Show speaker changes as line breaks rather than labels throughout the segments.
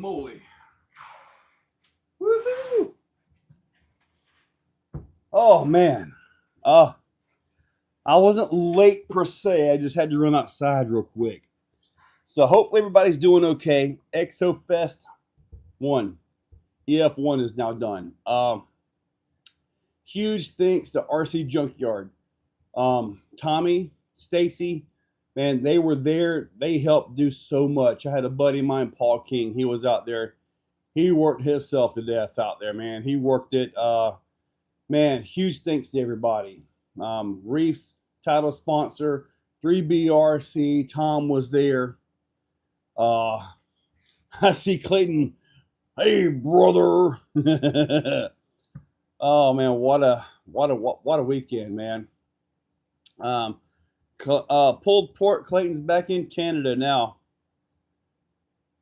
Moly. Woohoo! Oh man. Uh I wasn't late per se. I just had to run outside real quick. So hopefully everybody's doing okay. EXOFEST 1. EF1 is now done. Huge thanks to RC Junkyard. Tommy, Stacy, man, they were there. They helped do so much. I had a buddy of mine, Paul King. He was out there. He worked himself to death out there, man. He worked it. Man, huge thanks to everybody. Reef's title sponsor, 3BRC. Tom was there. I see Clayton. Hey, brother. Oh man, what a weekend, man. Pulled pork. Clayton's back in Canada now.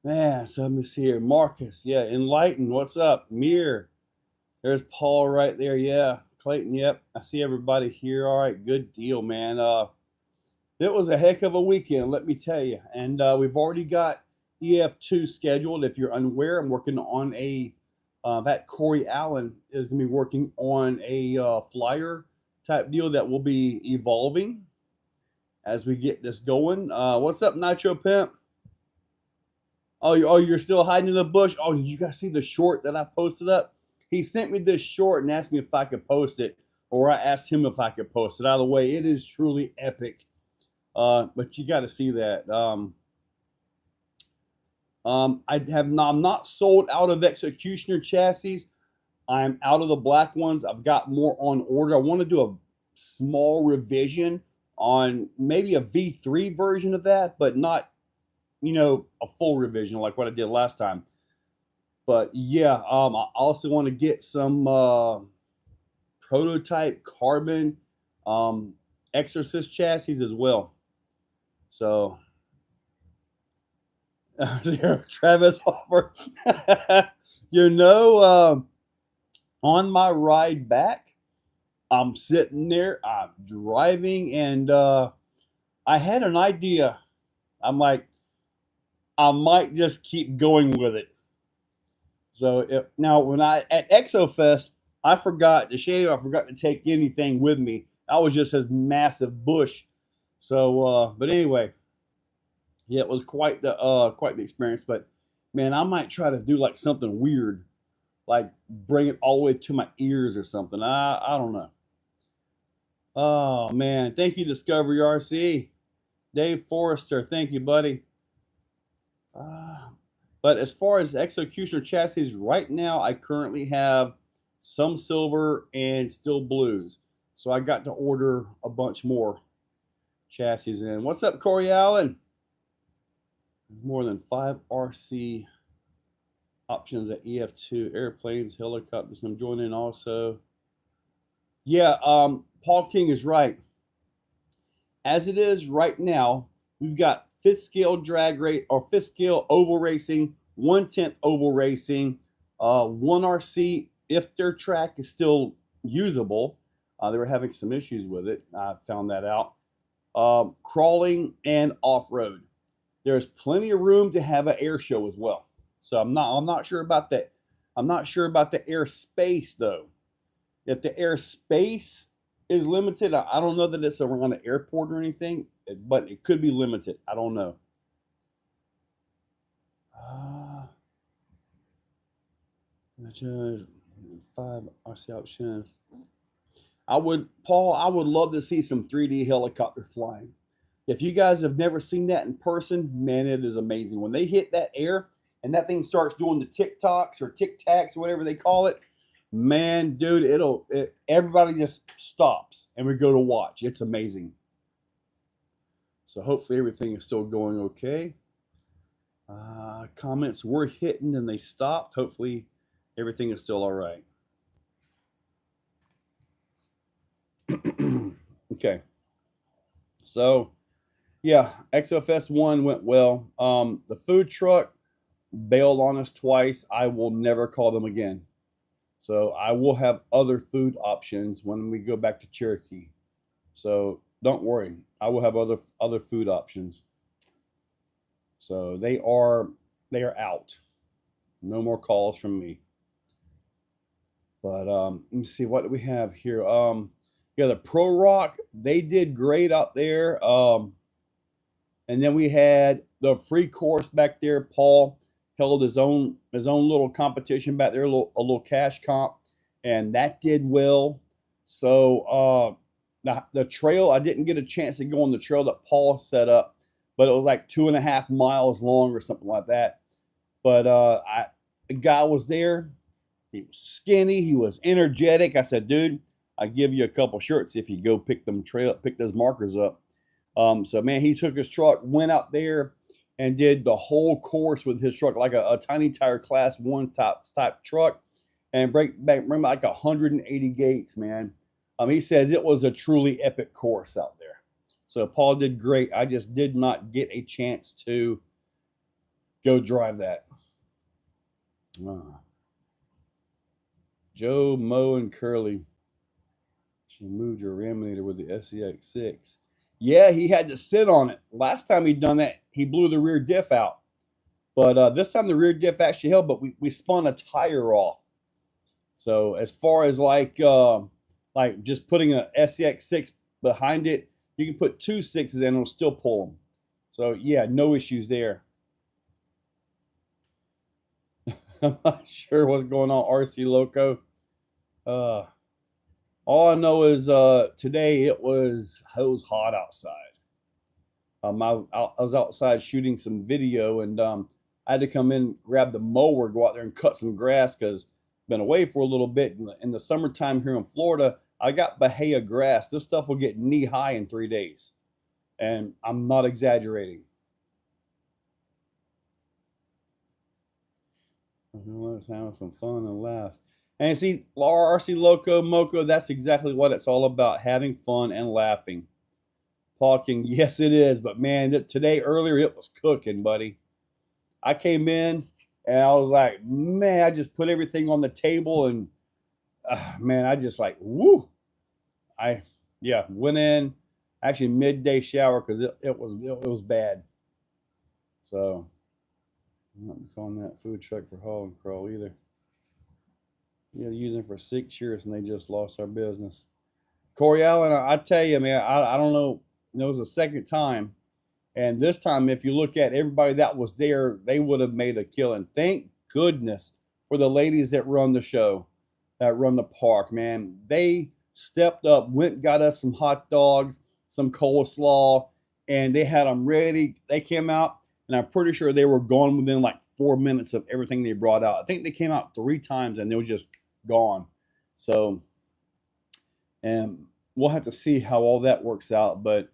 Man, so let me see here. Marcus, yeah. Enlighten, what's up? Mir, there's Paul right there. Yeah, Clayton, yep. I see everybody here. All right, good deal, man. It was a heck of a weekend, let me tell you. And we've already got EF2 scheduled. If you're unaware, I'm working on a that Corey Allen is going to be working on a flyer type deal that will be evolving as we get this going. What's up, Nitro Pimp? Oh, you're still hiding in the bush? Oh, you guys see the short that I posted up? He sent me this short and asked me if I could post it, or I asked him if I could post it. Out of the way, it is truly epic. But you got to see that. I'm not sold out of Executioner chassis. I'm out of the black ones. I've got more on order. I want to do a small revision on maybe a V3 version of that, but not, a full revision like what I did last time. But yeah, I also want to get some prototype carbon Exorcist chassis as well. So Travis Hoffer, on my ride back, I'm sitting there, I'm driving, and I had an idea. I'm like, I might just keep going with it. So now, when at EXOFEST, I forgot to take anything with me. I was just this massive bush. So, but anyway, yeah, it was quite the experience. But man, I might try to do like something weird, like bring it all the way to my ears or something. I don't know. Oh man, thank you, Discovery RC, Dave Forrester. Thank you, buddy. But as far as executioner chassis, right now I currently have some silver and still blues. So I got to order a bunch more chassis in. What's up, Corey Allen? There's more than 5 RC options at EF2. Airplanes, helicopters. I'm joining also. Yeah, Paul King is right. As it is right now, we've got 5th scale drag rate or 5th scale oval racing, 1/10 oval racing, 1 RC if their track is still usable. They were having some issues with it. I found that out. Crawling and off-road. There's plenty of room to have an air show as well. So I'm not sure about that. I'm not sure about the airspace though. If the airspace is limited, I don't know that it's around an airport or anything, but it could be limited. I don't know. 5 RC options. Paul, I would love to see some 3D helicopter flying. If you guys have never seen that in person, man, it is amazing. When they hit that air and that thing starts doing the TikToks or Tic Tacs or whatever they call it, man, dude, everybody just stops and we go to watch. It's amazing. So hopefully everything is still going okay. Comments were hitting and they stopped. Hopefully everything is still all right. Okay. So, yeah, EXOFEST 1 went well. The food truck bailed on us twice. I will never call them again. So I will have other food options when we go back to Cherokee. So don't worry, I will have other food options. So they are out. No more calls from me. But let me see, what do we have here? Yeah, the Pro Rock, they did great out there. And then we had the free course back there. Paul held his own little competition back there, a little cash comp, and that did well. So the trail, I didn't get a chance to go on the trail that Paul set up, but it was like 2.5 miles long or something like that. But the guy was there. He was skinny. He was energetic. I said, dude, I give you a couple shirts if you go pick those markers up. So man, he took his truck, went out there, and did the whole course with his truck, like a tiny tire class 1 type truck, and bring back like 180 gates, man. He says it was a truly epic course out there. So Paul did great. I just did not get a chance to go drive that. Joe, Mo, and Curly. She moved your Raminator with the SEX6. Yeah, he had to sit on it. Last time he'd done that, he blew the rear diff out. But this time the rear diff actually held, but we spun a tire off. So as far as like just putting a SEX6 behind it, you can put 2 6s in and it'll still pull them. So yeah, no issues there. I'm not sure what's going on, RC Loco. All I know is today it was hot outside. I was outside shooting some video, and I had to come in, grab the mower, go out there and cut some grass because I've been away for a little bit. In the summertime here in Florida, I got Bahia grass. This stuff will get knee high in 3 days, and I'm not exaggerating. Let's have some fun and laughs. And see, RC Loco Moco, that's exactly what it's all about, having fun and laughing. Talking, yes, it is. But man, today earlier it was cooking, buddy. I came in and I was like, man, I just put everything on the table, and man, I just like, woo. Went in, actually midday shower because it was bad. So I'm not calling that food truck for haul and crawl either. Yeah, using for 6 years and they just lost our business. Corey Allen, I tell you, man, I don't know. It was the second time. And this time, if you look at everybody that was there, they would have made a killing. Thank goodness for the ladies that run the show, that run the park, man. They stepped up, went, got us some hot dogs, some coleslaw, and they had them ready. They came out, and I'm pretty sure they were gone within like 4 minutes of everything they brought out. I think they came out 3 times, and they was just gone. So, and we'll have to see how all that works out, but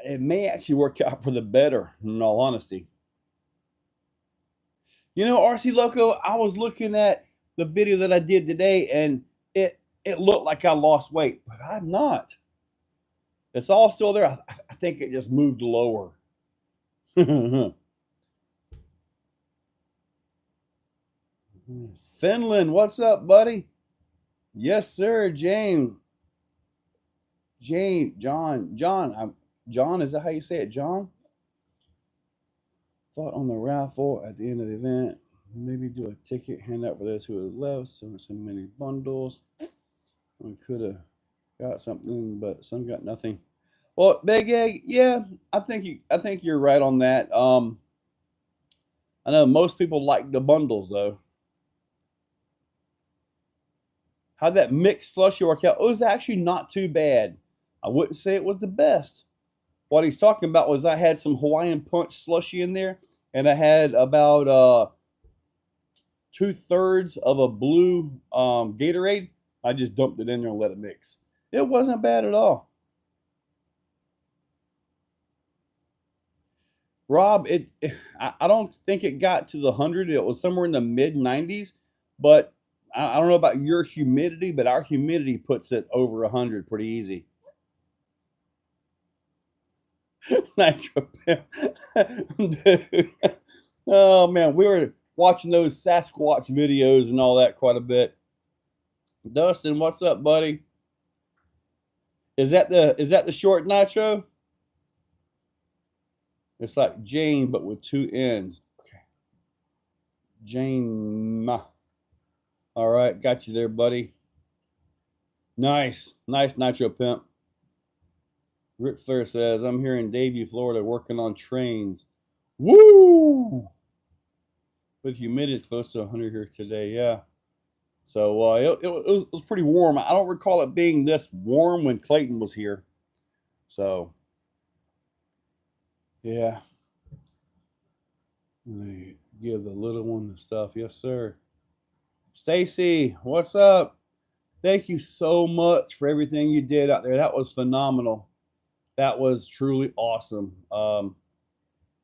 it may actually work out for the better, in all honesty. You know, RC Loco, I was looking at the video that I did today, and it looked like I lost weight, but I'm not. It's all still there. I think it just moved lower. Finland, what's up, buddy? Yes, sir, James. John, is that how you say it, John? Thought on the raffle at the end of the event. Maybe do a ticket handout for those who have left. So many bundles. We could have got something, but some got nothing. Well, Big Egg, yeah, I think you're right on that. I know most people like the bundles though. How'd that mixed slushy work out? It was actually not too bad. I wouldn't say it was the best. What he's talking about was I had some Hawaiian Punch slushy in there, and I had about 2/3 of a blue Gatorade. I just dumped it in there and let it mix. It wasn't bad at all. Rob, I don't think it got to the 100. It was somewhere in the mid 90s, but I don't know about your humidity, but our humidity puts it over 100 pretty easy. Nitro dude. Oh man, we were watching those Sasquatch videos and all that quite a bit. Dustin, what's up, buddy? Is that the short Nitro? It's like Jane, but with 2 N's. Okay. Jane. All right, got you there, buddy. Nice Nitro Pimp. Rick Flair says, I'm here in Davie, Florida, working on trains. Woo! With humidity close to 100 here today, yeah. So it was pretty warm. I don't recall it being this warm when Clayton was here. So, yeah. Let me give the little one the stuff. Yes, sir. Stacy, what's up? Thank you so much for everything you did out there. That was phenomenal. That was truly awesome.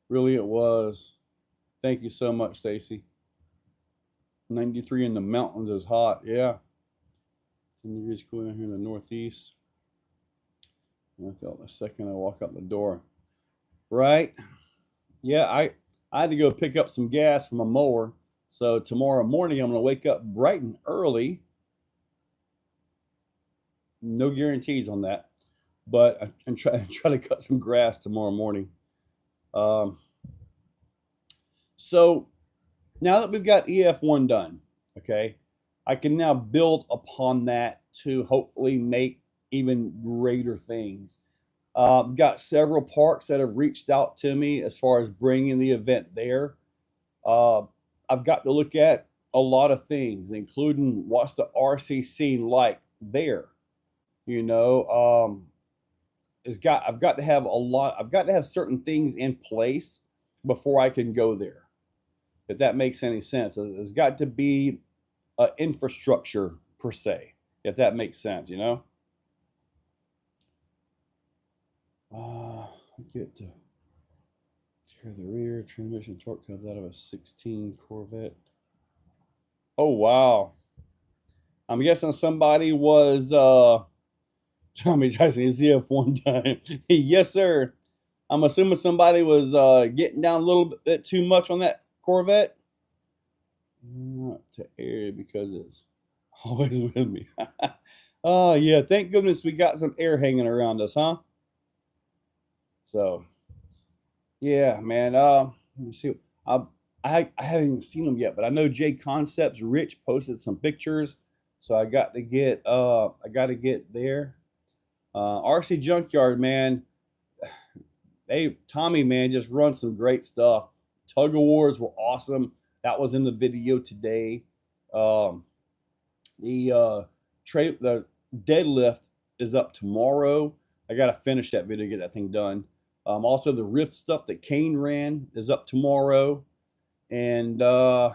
Really, it was. Thank you so much, Stacy. 93 in the mountains is hot. Yeah. 10 degrees cooler here in the Northeast. I felt the second I walk out the door. Right? Yeah, I had to go pick up some gas from a mower. So tomorrow morning, I'm going to wake up bright and early. No guarantees on that. But I'm trying to cut some grass tomorrow morning. So now that we've got EF1 done, okay, I can now build upon that to hopefully make even greater things. I've got several parks that have reached out to me as far as bringing the event there. I've got to look at a lot of things, including what's the RC scene like there. You know, I've got to have a lot. I've got to have certain things in place before I can go there. If that makes any sense, there's got to be an infrastructure per se. If that makes sense, you know. Get to tear the rear transmission torque comes out of a 16 Corvette. Oh wow! I'm guessing somebody was Tommy Tyson is EF1 time. Yes, sir. I'm assuming somebody was getting down a little bit too much on that Corvette. Not to air because it's always with me. Oh yeah, thank goodness we got some air hanging around us, huh? So yeah, man. Let me see. I haven't even seen them yet, but I know J Concepts Rich posted some pictures, so I got to get there. RC Junkyard, man. Tommy, man, just run some great stuff. Tug of wars were awesome. That was in the video today. The deadlift is up tomorrow. I got to finish that video, get that thing done. Also, the Rift stuff that Kane ran is up tomorrow. And I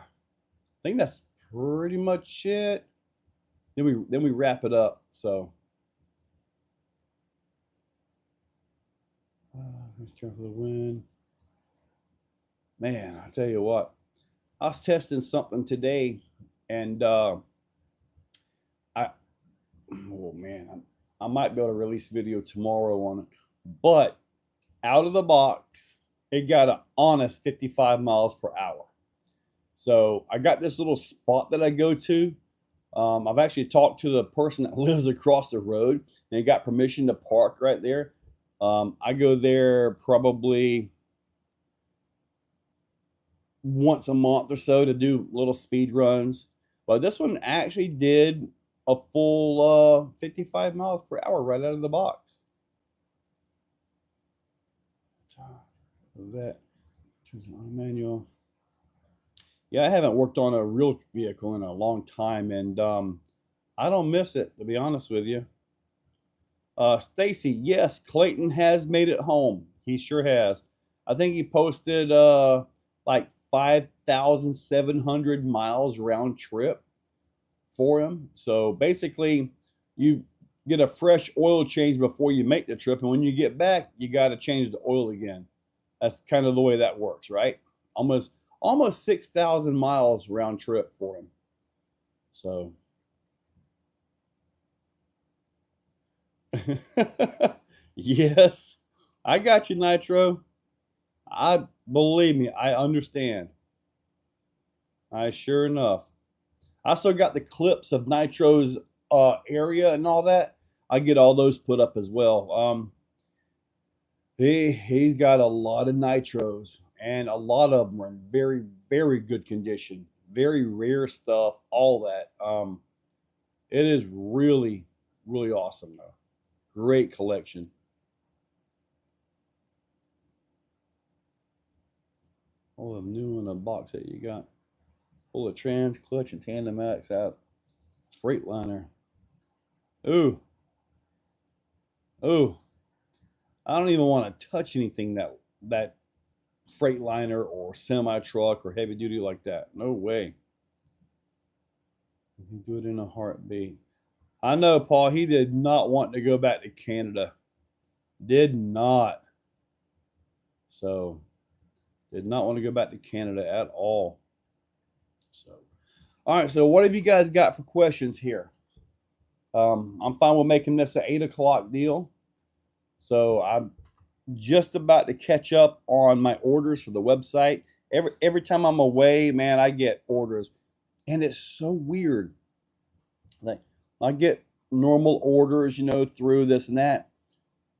think that's pretty much it. Then we wrap it up. So let's try for the win. Man, I tell you what, I was testing something today, and oh man, I might be able to release video tomorrow on it. But out of the box, it got an honest 55 miles per hour. So I got this little spot that I go to. I've actually talked to the person that lives across the road, and they got permission to park right there. I go there probably once a month or so to do little speed runs. But this one actually did a full 55 miles per hour right out of the box. That manual. Yeah, I haven't worked on a real vehicle in a long time, and I don't miss it, to be honest with you. Stacy, yes, Clayton has made it home. He sure has. I think he posted like 5,700 miles round trip for him. So basically, you get a fresh oil change before you make the trip, and when you get back, you got to change the oil again. That's kind of the way that works, right? Almost 6,000 miles round trip for him. So yes, I got you, Nitro. I believe me, I understand. I sure enough. I still got the clips of Nitro's area and all that. I get all those put up as well. He's got a lot of Nitros, and a lot of them are in very, very good condition. very rare stuff, all that. It is really, really awesome though. Great collection. All the new in the box that you got. Full of trans, clutch, and tandem max out. Freightliner. Ooh. Ooh. I don't even want to touch anything that Freightliner or semi truck or heavy duty like that. No way. You do it in a heartbeat. I know, Paul. He did not want to go back to Canada. Did not. So, did not want to go back to Canada at all. So, all right. So, what have you guys got for questions here? I'm fine with making this an 8 o'clock deal. So, I'm just about to catch up on my orders for the website. Every time I'm away, man, I get orders, and it's so weird. Like I get normal orders, through this and that.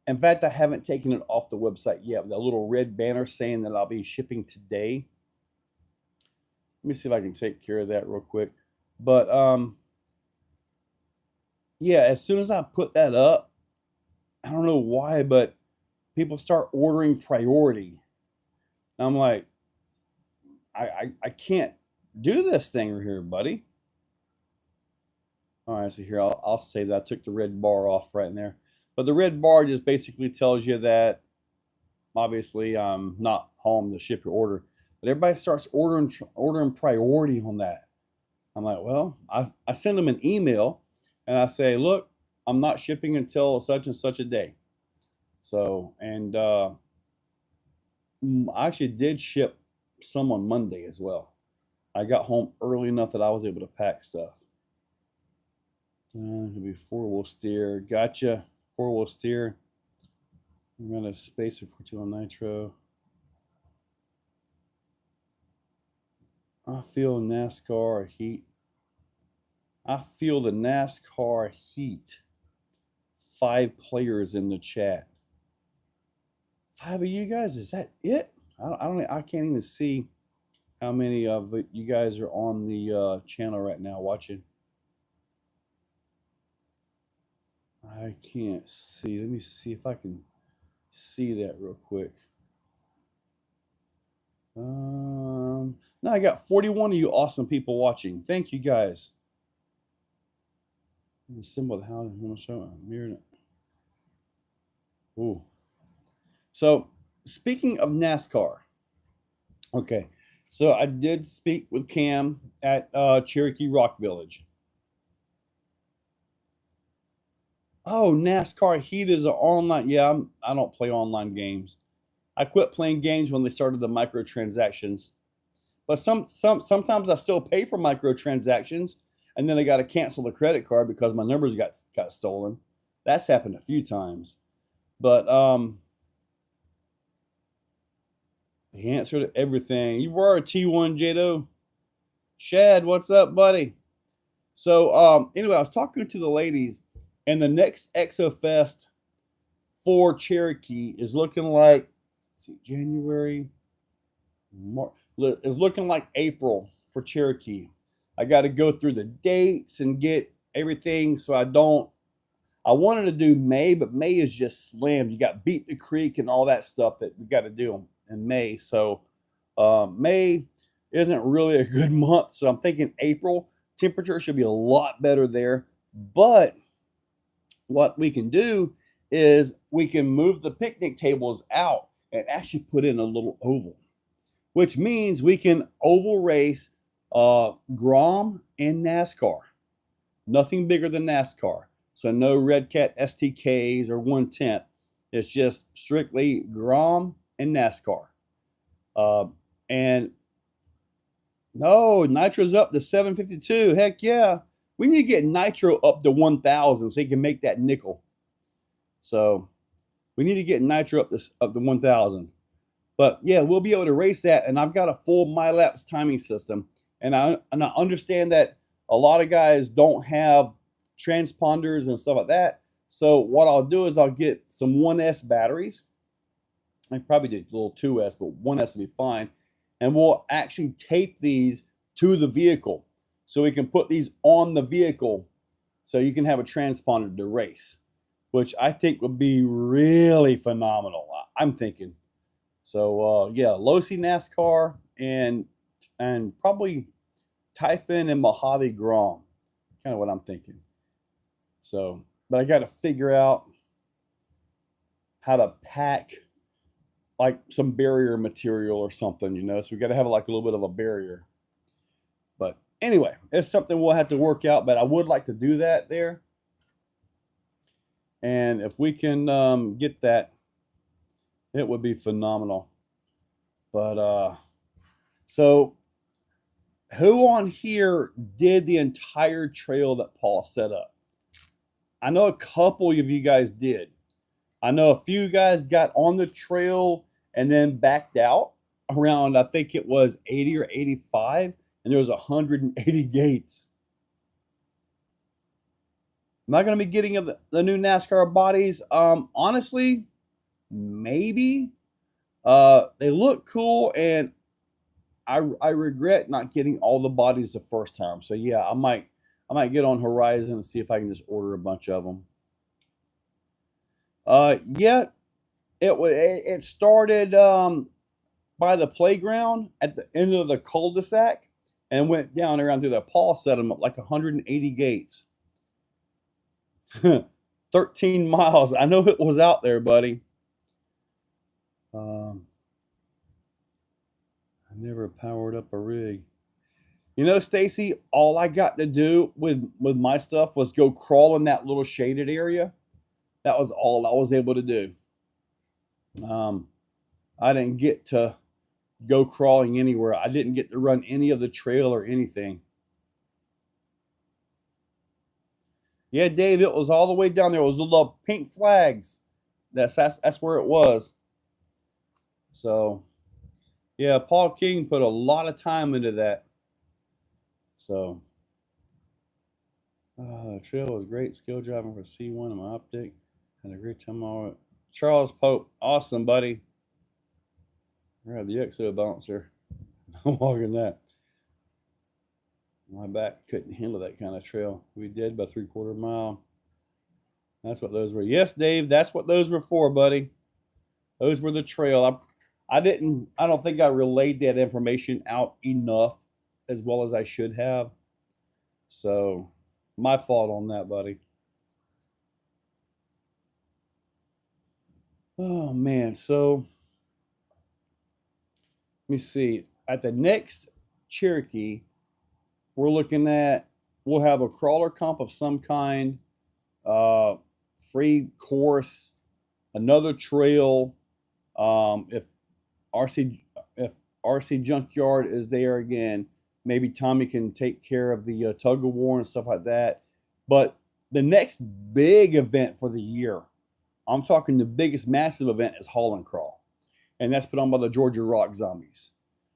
In fact, I haven't taken it off the website yet. That little red banner saying that I'll be shipping today. Let me see if I can take care of that real quick. But yeah, as soon as I put that up, I don't know why, but people start ordering priority. And I'm like, I can't do this thing right here, buddy. All right, so here I'll say that I took the red bar off right in there. But the red bar just basically tells you that obviously I'm not home to ship your order. But everybody starts ordering priority on that. I'm like, well, I send them an email and I say, look, I'm not shipping until such and such a day. So, and I actually did ship some on Monday as well. I got home early enough that I was able to pack stuff. It could be 4-wheel steer. Gotcha. 4-wheel steer. I'm going to spacer for 2 on nitro. I feel NASCAR heat. I feel the NASCAR heat. 5 players in the chat. 5 of you guys? Is that it? I can't even see how many of you guys are on the channel right now watching. I can't see. Let me see if I can see that real quick. No, I got 41 of you awesome people watching. Thank you guys. Let me symbol how I'm going to show it. I'm mirroring it. Ooh. So, speaking of NASCAR, okay. So I did speak with Cam at Cherokee Rock Village. Oh, NASCAR Heat is an online. Yeah, I don't play online games. I quit playing games when they started the microtransactions. But sometimes I still pay for microtransactions, and then I got to cancel the credit card because my numbers got stolen. That's happened a few times. But the answer to everything. You were a T1, Jado. Shad, what's up, buddy? So anyway, I was talking to the ladies, and the next EXOFEST for Cherokee is looking like, let's see, January, March, is looking like April for Cherokee. I got to go through the dates and get everything, so I wanted to do May, but May is just slammed. You got Beat the Creek and all that stuff that we got to do in May. So May isn't really a good month. So I'm thinking April. Temperature should be a lot better there. But what we can do is we can move the picnic tables out and actually put in a little oval, which means we can oval race Grom and NASCAR. Nothing bigger than NASCAR. So no Red Cat STKs or 110. It's just strictly Grom and NASCAR. And no, nitro's up to 752. Heck yeah. We need to get nitro up to 1,000 so you can make that nickel. So we need to get nitro up to 1,000. But yeah, we'll be able to race that. And I've got a full MyLapse timing system. And I understand that a lot of guys don't have transponders and stuff like that. So what I'll do is I'll get some 1S batteries. I probably did a little 2S, but 1S will be fine. And we'll actually tape these to the vehicle. So we can put these on the vehicle so you can have a transponder to race, which I think would be really phenomenal. I'm thinking. So yeah, Losi NASCAR and probably Typhon and Mojave Grom, kind of what I'm thinking. So, but I got to figure out how to pack like some barrier material or something, you know. So we got to have like a little bit of a barrier. But anyway, it's something we'll have to work out. But I would like to do that there, and if we can get that, it would be phenomenal. But so who on here did the entire trail that Paul set up? I know a couple of you guys did. I know a few guys got on the trail and then backed out around, I think it was 80 or 85, and there was 180 gates. Am I going to be getting the new NASCAR bodies? Honestly, maybe. They look cool, and I regret not getting all the bodies the first time. So yeah, I might get on Horizon and see if I can just order a bunch of them. Yeah, it started by the playground at the end of the cul-de-sac and went down around through that. Paul set them up like 180 gates. 13 miles. I know it was out there, buddy. I never powered up a rig. You know, Stacy, all I got to do with my stuff was go crawl in that little shaded area. That was all I was able to do. I didn't get to go crawling anywhere. I didn't get to run any of the trail or anything. Yeah, Dave, it was all the way down there. It was the little pink flags. That's where it was. So, yeah, Paul King put a lot of time into that. So, the trail was great. Skill driving for C1 in my optic. Had a great time on it. Charles Pope, awesome, buddy. I had the Exo bouncer. I'm walking that. My back couldn't handle that kind of trail. We did by 3/4 mile. That's what those were. Yes, Dave, that's what those were for, buddy. Those were the trail. I don't think I relayed that information out enough as well as I should have. So, my fault on that, buddy. Oh, man. So, let me see. At the next Cherokee, we're looking at, we'll have a crawler comp of some kind, free course, another trail. If RC Junkyard is there again, maybe Tommy can take care of the tug of war and stuff like that. But the next big event for the year, I'm talking the biggest massive event, is Haul and Crawl, and that's put on by the Georgia Rock Zombies.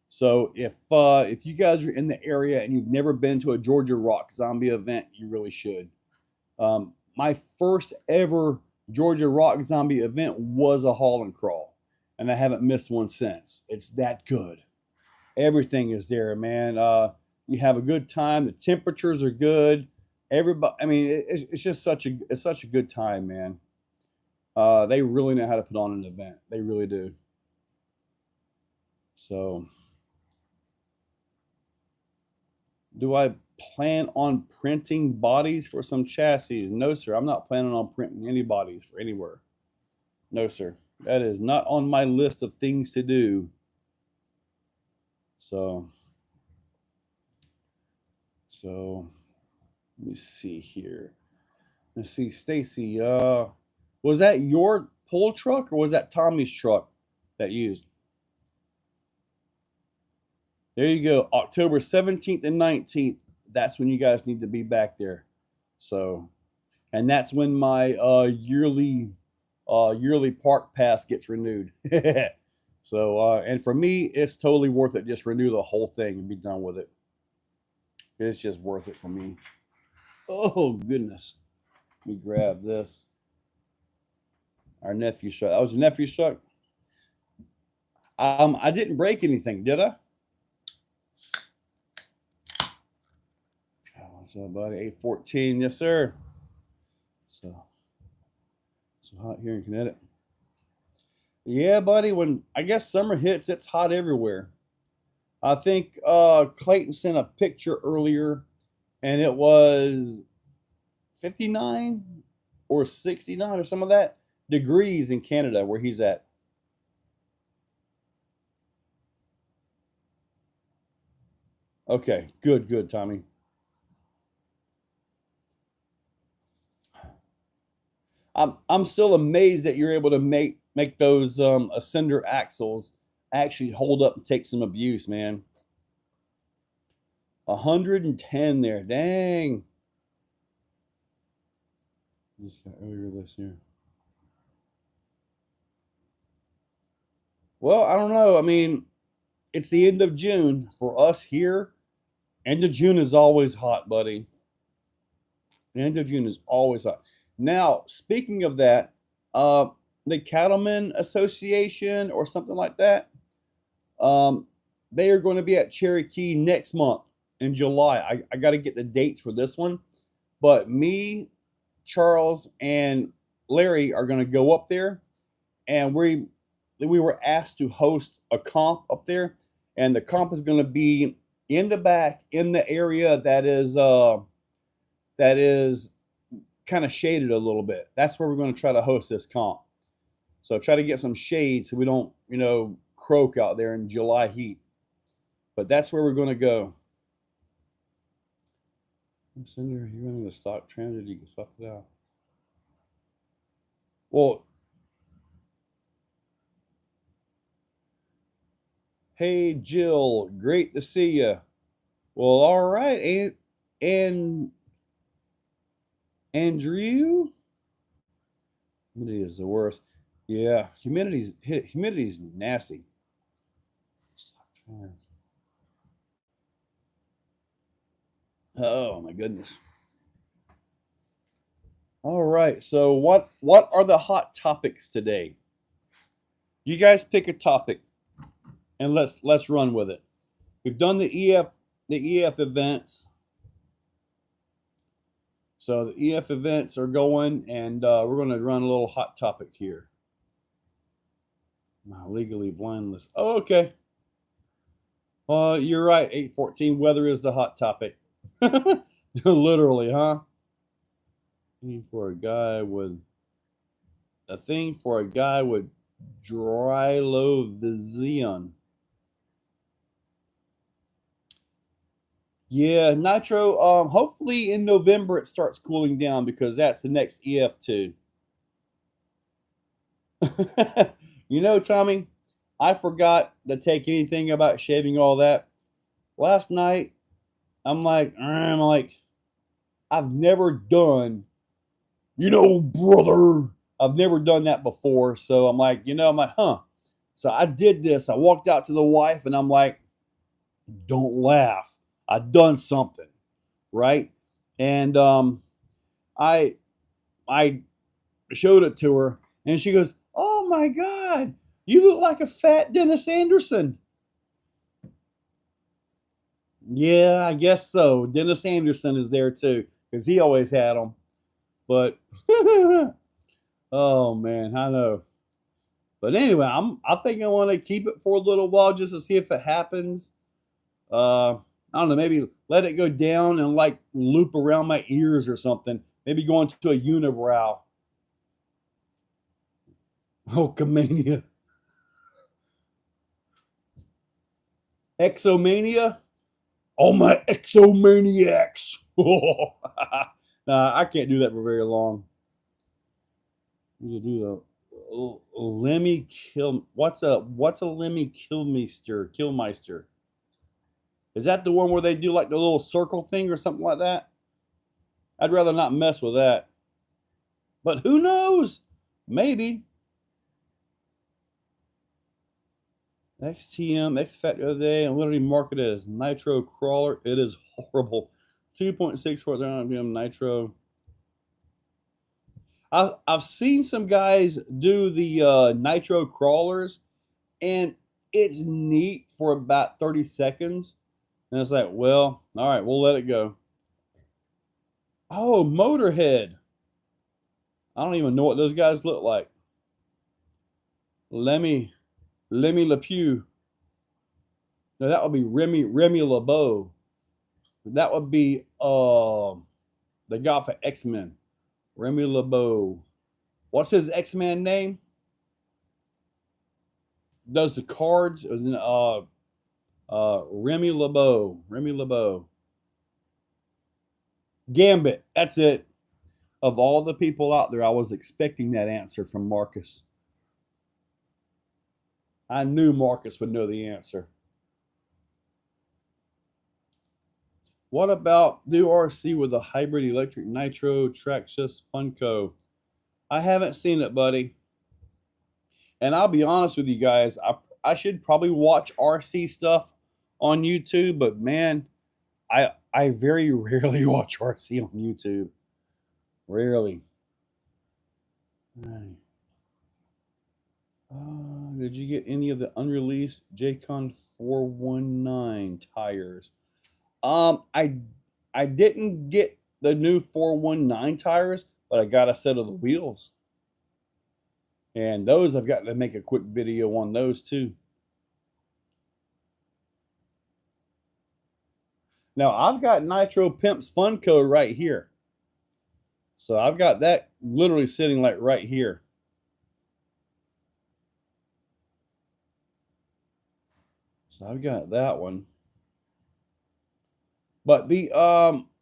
So if you guys are in the area and you've never been to a Georgia Rock Zombie event, you really should. My first ever Georgia Rock Zombie event was a Haul and Crawl, and I haven't missed one since. It's that good. Everything is there, man. You have a good time. The temperatures are good. Everybody, I mean, it's just such a good time, man. They really know how to put on an event. They really do. So, do I plan on printing bodies for some chassis? No, sir. I'm not planning on printing any bodies for anywhere. No, sir. That is not on my list of things to do. So let me see here. Let's see, Stacy. Was that your pull truck or was that Tommy's truck that used? There you go. October 17th and 19th. That's when you guys need to be back there. So, and that's when my yearly park pass gets renewed. So, and for me, it's totally worth it. Just renew the whole thing and be done with it. It's just worth it for me. Oh, goodness. Let me grab this. Our nephew's truck. That was your nephew's truck? I didn't break anything, did I? What's up, buddy? 814, yes, sir. So hot here in Connecticut. Yeah, buddy. When I guess summer hits, it's hot everywhere. I think Clayton sent a picture earlier, and it was 59 or 69 or some of that degrees in Canada where he's at. Okay, good, Tommy. I'm still amazed that you're able to make those ascender axles actually hold up and take some abuse, man. 110 there, dang. Just got earlier this year. Well, I don't know. I mean, it's the end of June for us here. End of June is always hot, buddy. End of June is always hot. Now, speaking of that, the Cattlemen Association or something like that, they are going to be at Cherokee next month in July. I got to get the dates for this one, but me, Charles, and Larry are going to go up there, and we were asked to host a comp up there, and the comp is going to be in the back in the area that is kind of shaded a little bit. That's where we're going to try to host this comp. So try to get some shade so we don't, croak out there in July heat. But that's where we're going to go. Cinder, you're running the stock transit, you can swap it out. Well, hey Jill, great to see you. Well, all right, and Andrew, humidity is the worst. Yeah, humidity's nasty. Oh my goodness. All right. So what are the hot topics today? You guys pick a topic and let's run with it. We've done the EF events. So the EF events are going, and we're going to run a little hot topic here. Legally blindless. Oh, okay. You're right. 814. Weather is the hot topic. Literally, huh? For a guy with Drylovision. Yeah, Nitro. Hopefully in November it starts cooling down because that's the next EF2. Tommy, I forgot to take anything about shaving all that. Last night, I'm like, I've never done, brother. I've never done that before. So I'm like, huh. So I did this. I walked out to the wife and I'm like, don't laugh. I done something, right? And I showed it to her, and she goes, "Oh my God, you look like a fat Dennis Anderson." Yeah, I guess so. Dennis Anderson is there too because he always had them. But oh man, I know. But anyway, I think I want to keep it for a little while just to see if it happens. I don't know, maybe let it go down and like loop around my ears or something. Maybe go into a unibrow. Hulkamania. Exomania? All my exomaniacs. Nah, I can't do that for very long. You do the Lemmy kill. What's a Lemmy Killmeister? Is that the one where they do like the little circle thing or something like that? I'd rather not mess with that. But who knows? Maybe. XTM, X-Fat the other day, and literally marketed as Nitro Crawler. It is horrible. 2.64 Nitro. I've seen some guys do the Nitro Crawlers, and it's neat for about 30 seconds. And it's like, well, all right, we'll let it go. Oh, Motorhead. I don't even know what those guys look like. Lemmy LePew. No, that would be Remy LeBeau. That would be the guy for X-Men. Remy LeBeau. What's his X-Men name? Does the cards? Remy LeBeau. Remy LeBeau. Gambit. That's it. Of all the people out there, I was expecting that answer from Marcus. I knew Marcus would know the answer. What about do RC with a hybrid electric nitro Traxxas Funko? I haven't seen it, buddy. And I'll be honest with you guys, I should probably watch RC stuff on YouTube, but man, I very rarely watch RC on YouTube. Rarely. Did you get any of the unreleased JCon 419 tires? I didn't get the new 419 tires, but I got a set of the wheels. And those I've got to make a quick video on those too. Now I've got Nitro Pimp's Funko right here. So I've got that literally sitting like right here. So I've got that one. But the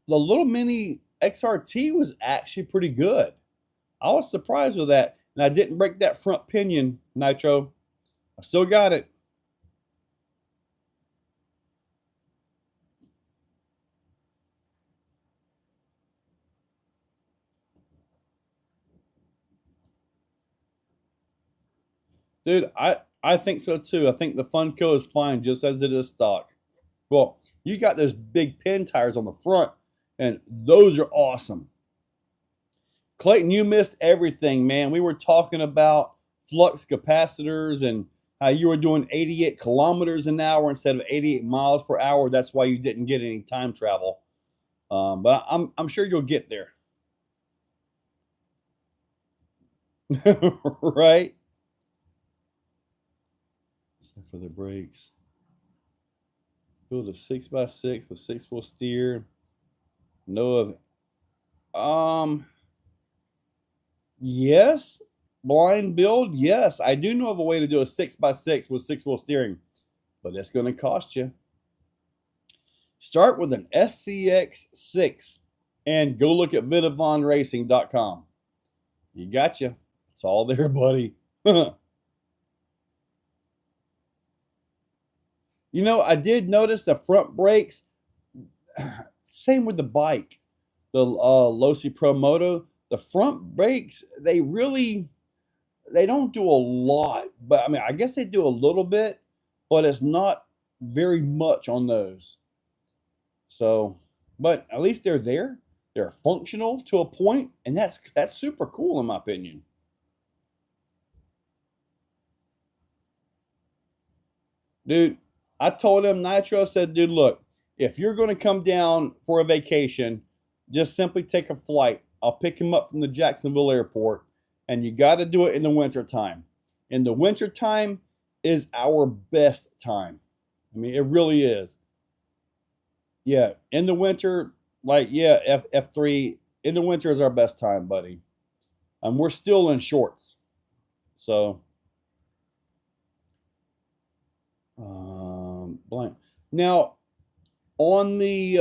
little mini XRT was actually pretty good. I was surprised with that. And I didn't break that front pinion, Nitro. I still got it. Dude, I think so too. I think the Funko is fine just as it is stock. Well, you got those big pin tires on the front, and those are awesome. Clayton, you missed everything, man. We were talking about flux capacitors and how you were doing 88 kilometers an hour instead of 88 miles per hour. That's why you didn't get any time travel. But I'm sure you'll get there. Right? Except for the brakes. Build a 6x6 with 6-wheel steer. Know of yes, blind build. Yes, I do know of a way to do a 6x6 with 6-wheel steering, but it's going to cost you. Start with an SCX6 and go look at vidavonracing.com. You gotcha. It's all there, buddy. You know, I did notice the front brakes. Same with the bike, the Losi Pro Moto. The front brakes, they don't do a lot, but I mean, I guess they do a little bit, but it's not very much on those. So, but at least they're there. They're functional to a point, and that's super cool in my opinion. Dude, I told him Nitro, I said, dude, look, if you're going to come down for a vacation, just simply take a flight. I'll pick him up from the Jacksonville airport, and you got to do it in the winter time. And the winter time is our best time. I mean, it really is. Yeah, in the winter, like yeah, F3 in the winter is our best time, buddy. And we're still in shorts, so blank. Now on the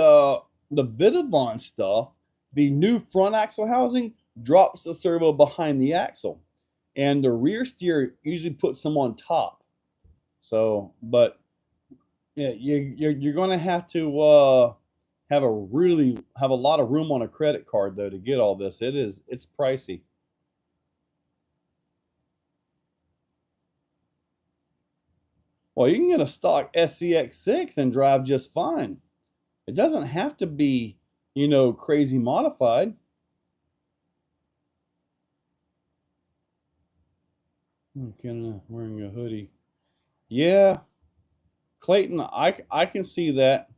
Vidavon stuff, the new front axle housing drops the servo behind the axle, and the rear steer usually puts them on top. So, but yeah, you're going to have to have a lot of room on a credit card though to get all this. It's pricey. Well, you can get a stock SCX6 and drive just fine. It doesn't have to be, crazy modified. Kind of wearing a hoodie. Yeah, Clayton, I can see that.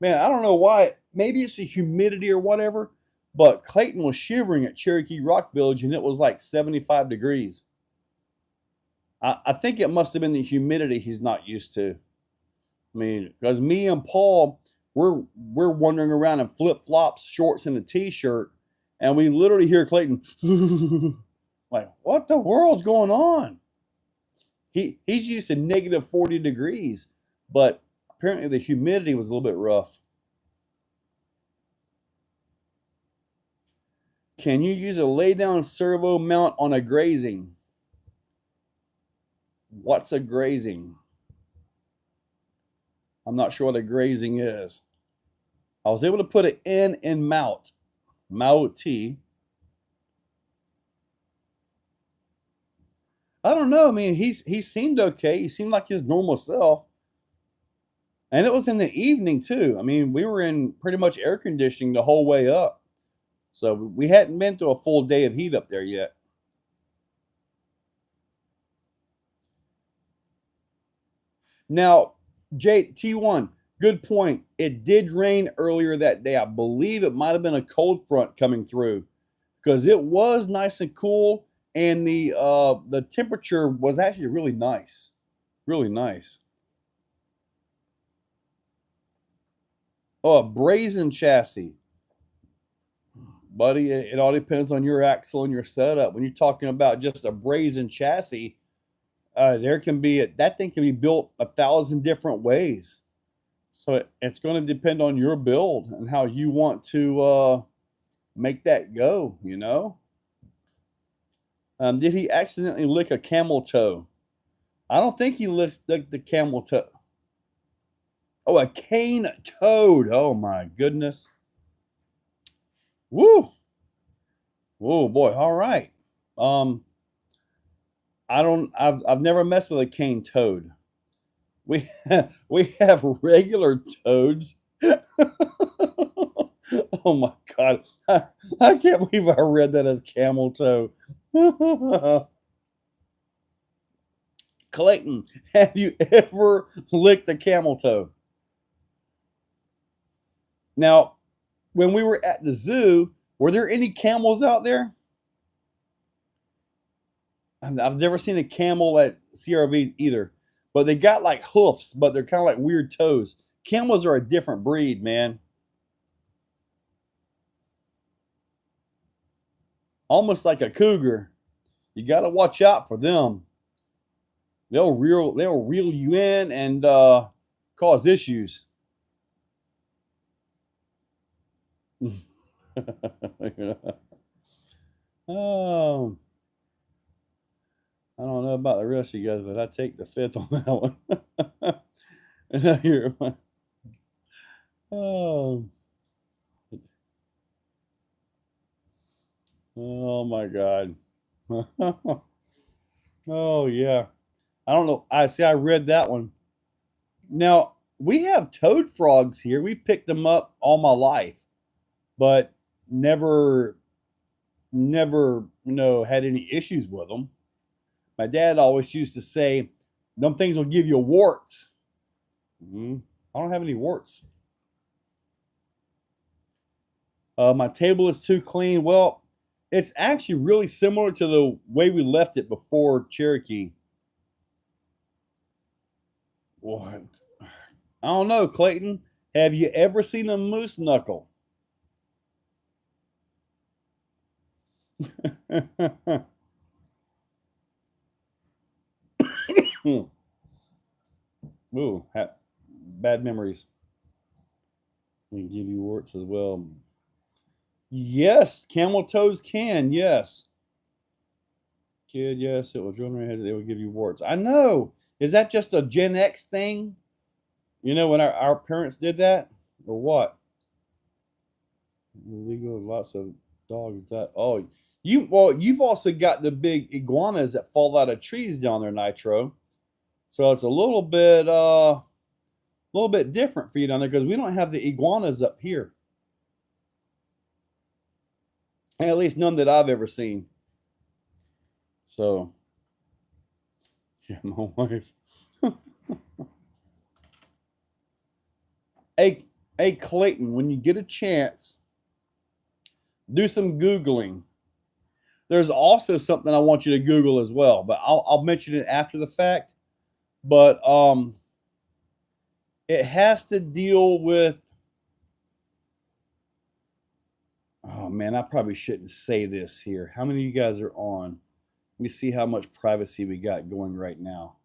Man, I don't know why. Maybe it's the humidity or whatever, But Clayton was shivering at Cherokee Rock Village, and it was like 75 degrees. I think it must have been the humidity he's not used to. I mean, because me and Paul, we're wandering around in flip flops, shorts, and a t-shirt, and we literally hear Clayton like, "What the world's going on?" He's used to negative 40 degrees, but apparently the humidity was a little bit rough. Can you use a lay down servo mount on a grazing? What's a grazing? I'm not sure what a grazing is. I was able to put it in mount. Mouty. I don't know. I mean, he seemed okay. He seemed like his normal self. And it was in the evening too. I mean, we were in pretty much air conditioning the whole way up. So we hadn't been through a full day of heat up there yet. Now, T1, good point. It did rain earlier that day. I believe it might have been a cold front coming through because it was nice and cool, and the temperature was actually really nice. Really nice. Oh, a brazen chassis. Buddy, it all depends on your axle and your setup. When you're talking about just a brazen chassis, there can be that thing can be built 1,000 different ways. So it's going to depend on your build and how you want to make that go. You know, did he accidentally lick a camel toe? I don't think he licked the camel toe. Oh, a cane toad. Oh my goodness. Woo. Whoa, boy. All right. Um, I've never messed with a cane toad. We we have regular toads. Oh my god. I can't believe I read that as camel toe. Clayton, have you ever licked a camel toe? Now, when we were at the zoo, were there any camels out there? I've never seen a camel at CRV either, but they got like hoofs, but they're kind of like weird toes. Camels are a different breed, man. Almost like a cougar. You got to watch out for them. They'll reel you in and cause issues. Oh, I don't know about the rest of you guys, but I take the fifth on that one. Oh, oh my God. Oh yeah. I don't know. I see. I read that one. Now we have toad frogs here. We've picked them up all my life, but never, never, had any issues with them. My dad always used to say, "Them things will give you warts." I don't have any warts. My table is too clean. Well, it's actually really similar to the way we left it before Cherokee. What? I don't know, Clayton. Have you ever seen a moose knuckle? Ooh, bad memories. They give you warts as well. Yes, camel toes can. Yes, kid. Yes, it was running. They would give you warts. I know. Is that just a Gen X thing? When our parents did that, or what? Illegal. Lots of dogs. You've also got the big iguanas that fall out of trees down there, Nitro. So it's a little bit different for you down there because we don't have the iguanas up here. At least none that I've ever seen. So, yeah, my wife. Hey, Clayton, when you get a chance, Do some Googling. There's also something I want you to Google as well, but I'll mention it after the fact. But it has to deal with, oh man, I probably shouldn't say this here. How many of you guys are on? Let me see how much privacy we got going right now.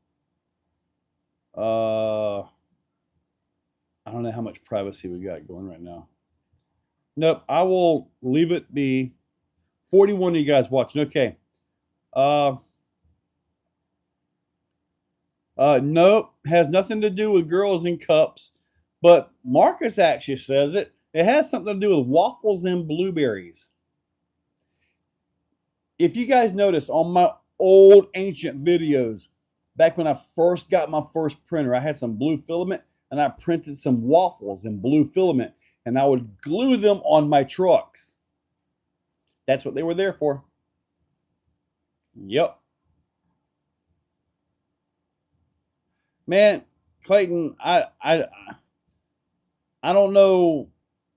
I don't know how much privacy we got going right now. Nope, I will leave it be. 41 of you guys watching. Okay. Nope, has nothing to do with girls in cups, but Marcus actually says it. It has something to do with waffles and blueberries. If you guys notice on my old ancient videos, back when I first got my first printer, I had some blue filament and I printed some waffles in blue filament and I would glue them on my trucks. That's what they were there for. Yep. Man, Clayton, I don't know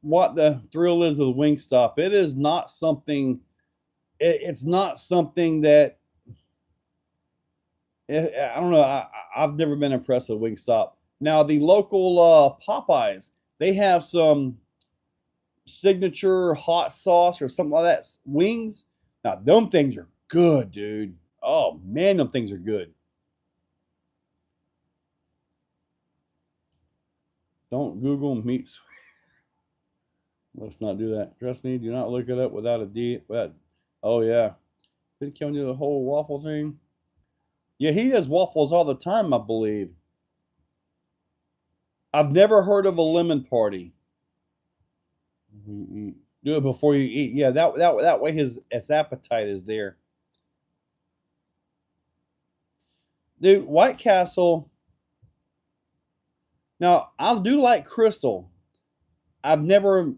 what the thrill is with Wingstop. It is not something. It's not something that. I don't know. I've never been impressed with Wingstop. Now the local Popeyes, they have some signature hot sauce or something like that wings. Now them things are good, dude. Oh man, them things are good. Don't Google meats. Let's not do that. Trust me, do not look it up without a D. Oh yeah, did Kevin do the whole waffle thing? Yeah, he does waffles all the time, I believe. I've never heard of a lemon party. Do it before you eat. Yeah, that way his appetite is there. Dude, White Castle. Now I do like Crystal. I've never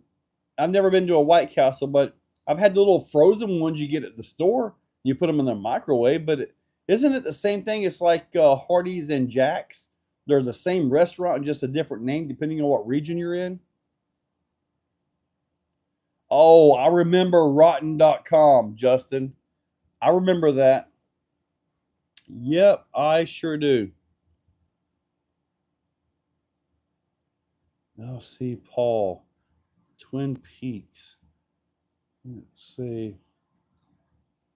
been to a White Castle, but I've had the little frozen ones you get at the store. You put them in the microwave, but isn't it the same thing? It's like Hardee's and Jack's. They're the same restaurant, just a different name depending on what region you're in. Oh, I remember Rotten.com, Justin. I remember that. Yep, I sure do. Oh, see, Paul. Twin Peaks. Let's see.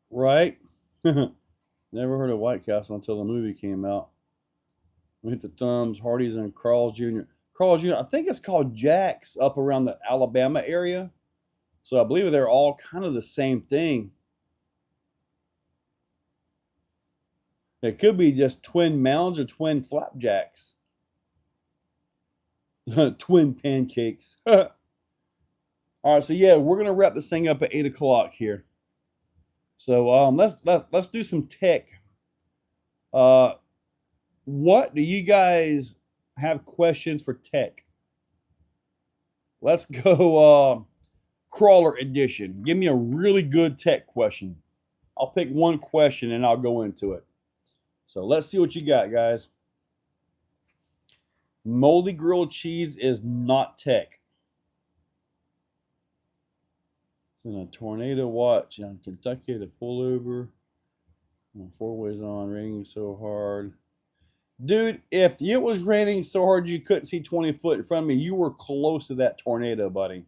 Right? Never heard of White Castle until the movie came out. We hit the thumbs, Hardee's and Carl's Jr. Carl's Jr. I think it's called Jack's up around the Alabama area. So I believe they're all kind of the same thing. It could be just twin mounds or twin flapjacks. Twin pancakes. All right, so yeah, we're gonna wrap this thing up at 8 o'clock here. So let's do some tech. What do you guys have questions for tech? Let's go crawler edition. Give me a really good tech question. I'll pick one question and I'll go into it. So let's see what you got, guys. Moldy grilled cheese is not tech. It's in a tornado watch in Kentucky to pull over. 4 ways on, raining so hard. Dude, if it was raining so hard you couldn't see 20 foot in front of me, you were close to that tornado, buddy.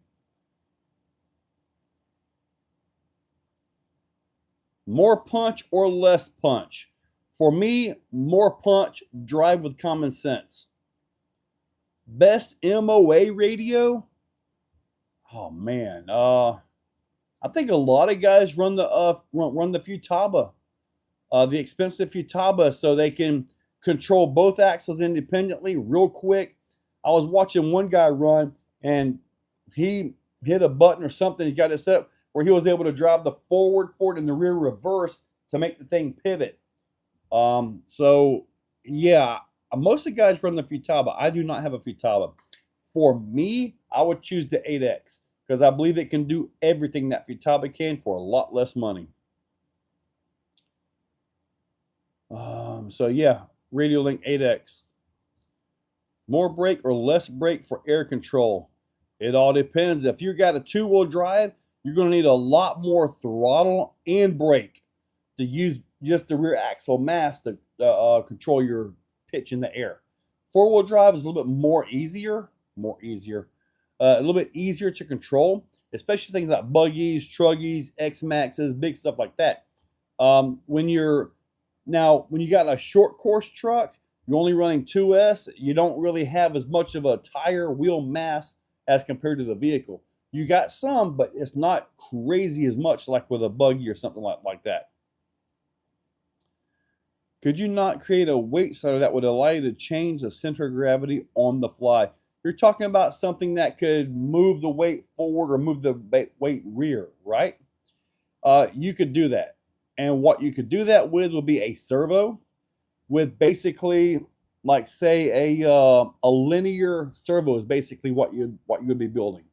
More punch or less punch? For me, more punch, drive with common sense. Best MOA radio? Oh man, I think a lot of guys run the Futaba, the expensive Futaba, so they can control both axles independently real quick. I was watching one guy run and he hit a button or something. He got it set up where he was able to drive the forward and the rear reverse to make the thing pivot. So yeah, most of the guys run the Futaba. I do not have a Futaba. For me, I would choose the 8X because I believe it can do everything that Futaba can for a lot less money. So yeah, Radiolink 8X. More brake or less brake for air control? It all depends. If you got a 2-wheel drive, you're going to need a lot more throttle and brake to use just the rear axle mass to control your pitch in the air. Four-wheel drive is a little bit a little bit easier to control, especially things like buggies, truggies, X-Maxes, big stuff like that. When you got a short course truck, you're only running 2S, you don't really have as much of a tire wheel mass as compared to the vehicle. You got some, but it's not crazy as much like with a buggy or something like that. Could you not create a weight slider that would allow you to change the center of gravity on the fly? You're talking about something that could move the weight forward or move the weight rear, right? You could do that. And what you could do that with would be a servo with basically, like, say, a linear servo is basically what you would be building.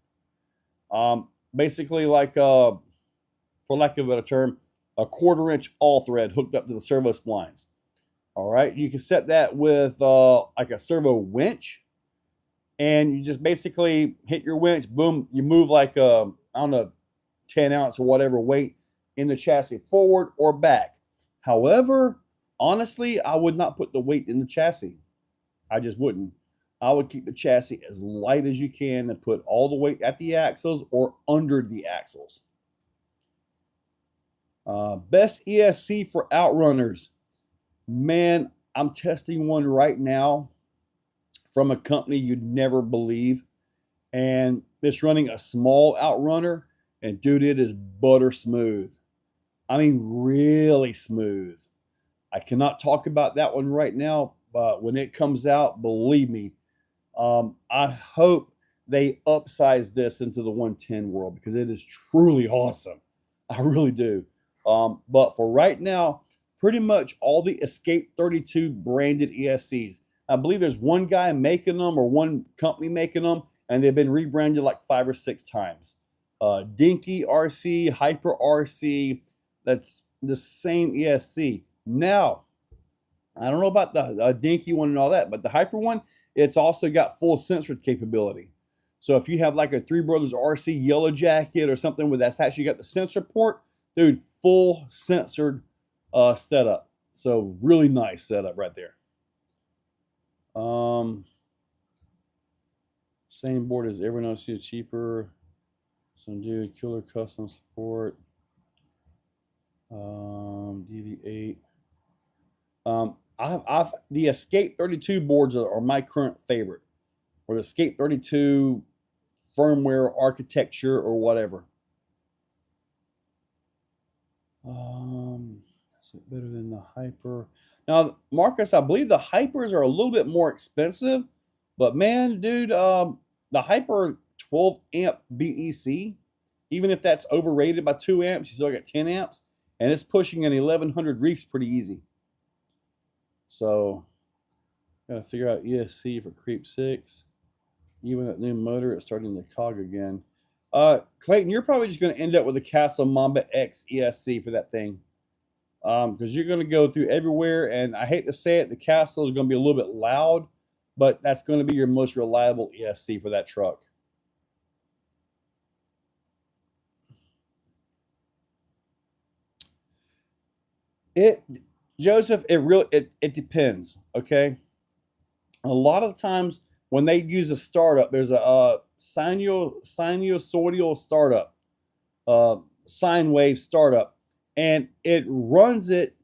Basically, like, for lack of a better term, a 1/4-inch all thread hooked up to the servo splines. All right, you can set that with like a servo winch, and you just basically hit your winch, boom, you move like I don't know, 10 ounce or whatever weight in the chassis forward or back. However, honestly, I would not put the weight in the chassis. I just wouldn't. I would keep the chassis as light as you can and put all the weight at the axles or under the axles. Best ESC for outrunners. Man, I'm testing one right now from a company you'd never believe. And it's running a small outrunner. And dude, it is butter smooth. I mean, really smooth. I cannot talk about that one right now, but when it comes out, believe me, I hope they upsize this into the 110 world because it is truly awesome. I really do. But for right now, pretty much all the Escape 32 branded ESCs. I believe there's one guy making them or one company making them, and they've been rebranded like 5 or 6 times. Dinky RC, Hyper RC, that's the same ESC. Now, I don't know about the Dinky one and all that, but the Hyper one, it's also got full censored capability. So if you have like a Three Brothers RC Yellow Jacket or something with that's actually got the sensor port, dude, full censored setup. So really nice setup right there. Same board as everyone else, cheaper. Some dude, killer custom support. DV8. I've the Escape 32 boards are my current favorite, or the Escape 32 firmware architecture or whatever. Is it better than the Hyper? Now, Marcus, I believe the Hypers are a little bit more expensive, but man, dude, the Hyper 12 amp BEC, even if that's overrated by 2 amps, you still got 10 amps, and it's pushing an 1100 reefs pretty easy. So, gotta figure out ESC for Creep 6. Even that new motor, it's starting to cog again. Clayton, you're probably just going to end up with a Castle Mamba X ESC for that thing. Because you're going to go through everywhere, and I hate to say it, the Castle is going to be a little bit loud, but that's going to be your most reliable ESC for that truck. Joseph, it depends, okay? A lot of times when they use a startup, there's a sinusoidal startup, sine wave startup, and it runs it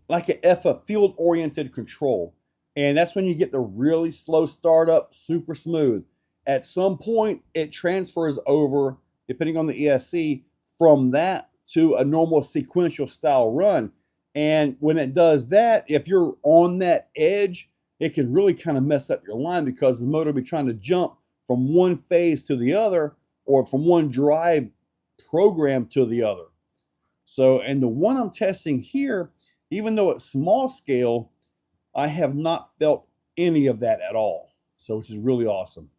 like a field-oriented control. And that's when you get the really slow startup, super smooth. At some point, it transfers over, depending on the ESC, from that to a normal sequential style run. And when it does that, if you're on that edge, it can really kind of mess up your line because the motor will be trying to jump from one phase to the other or from one drive program to the other. So, and the one I'm testing here, even though it's small scale, I have not felt any of that at all. So, which is really awesome.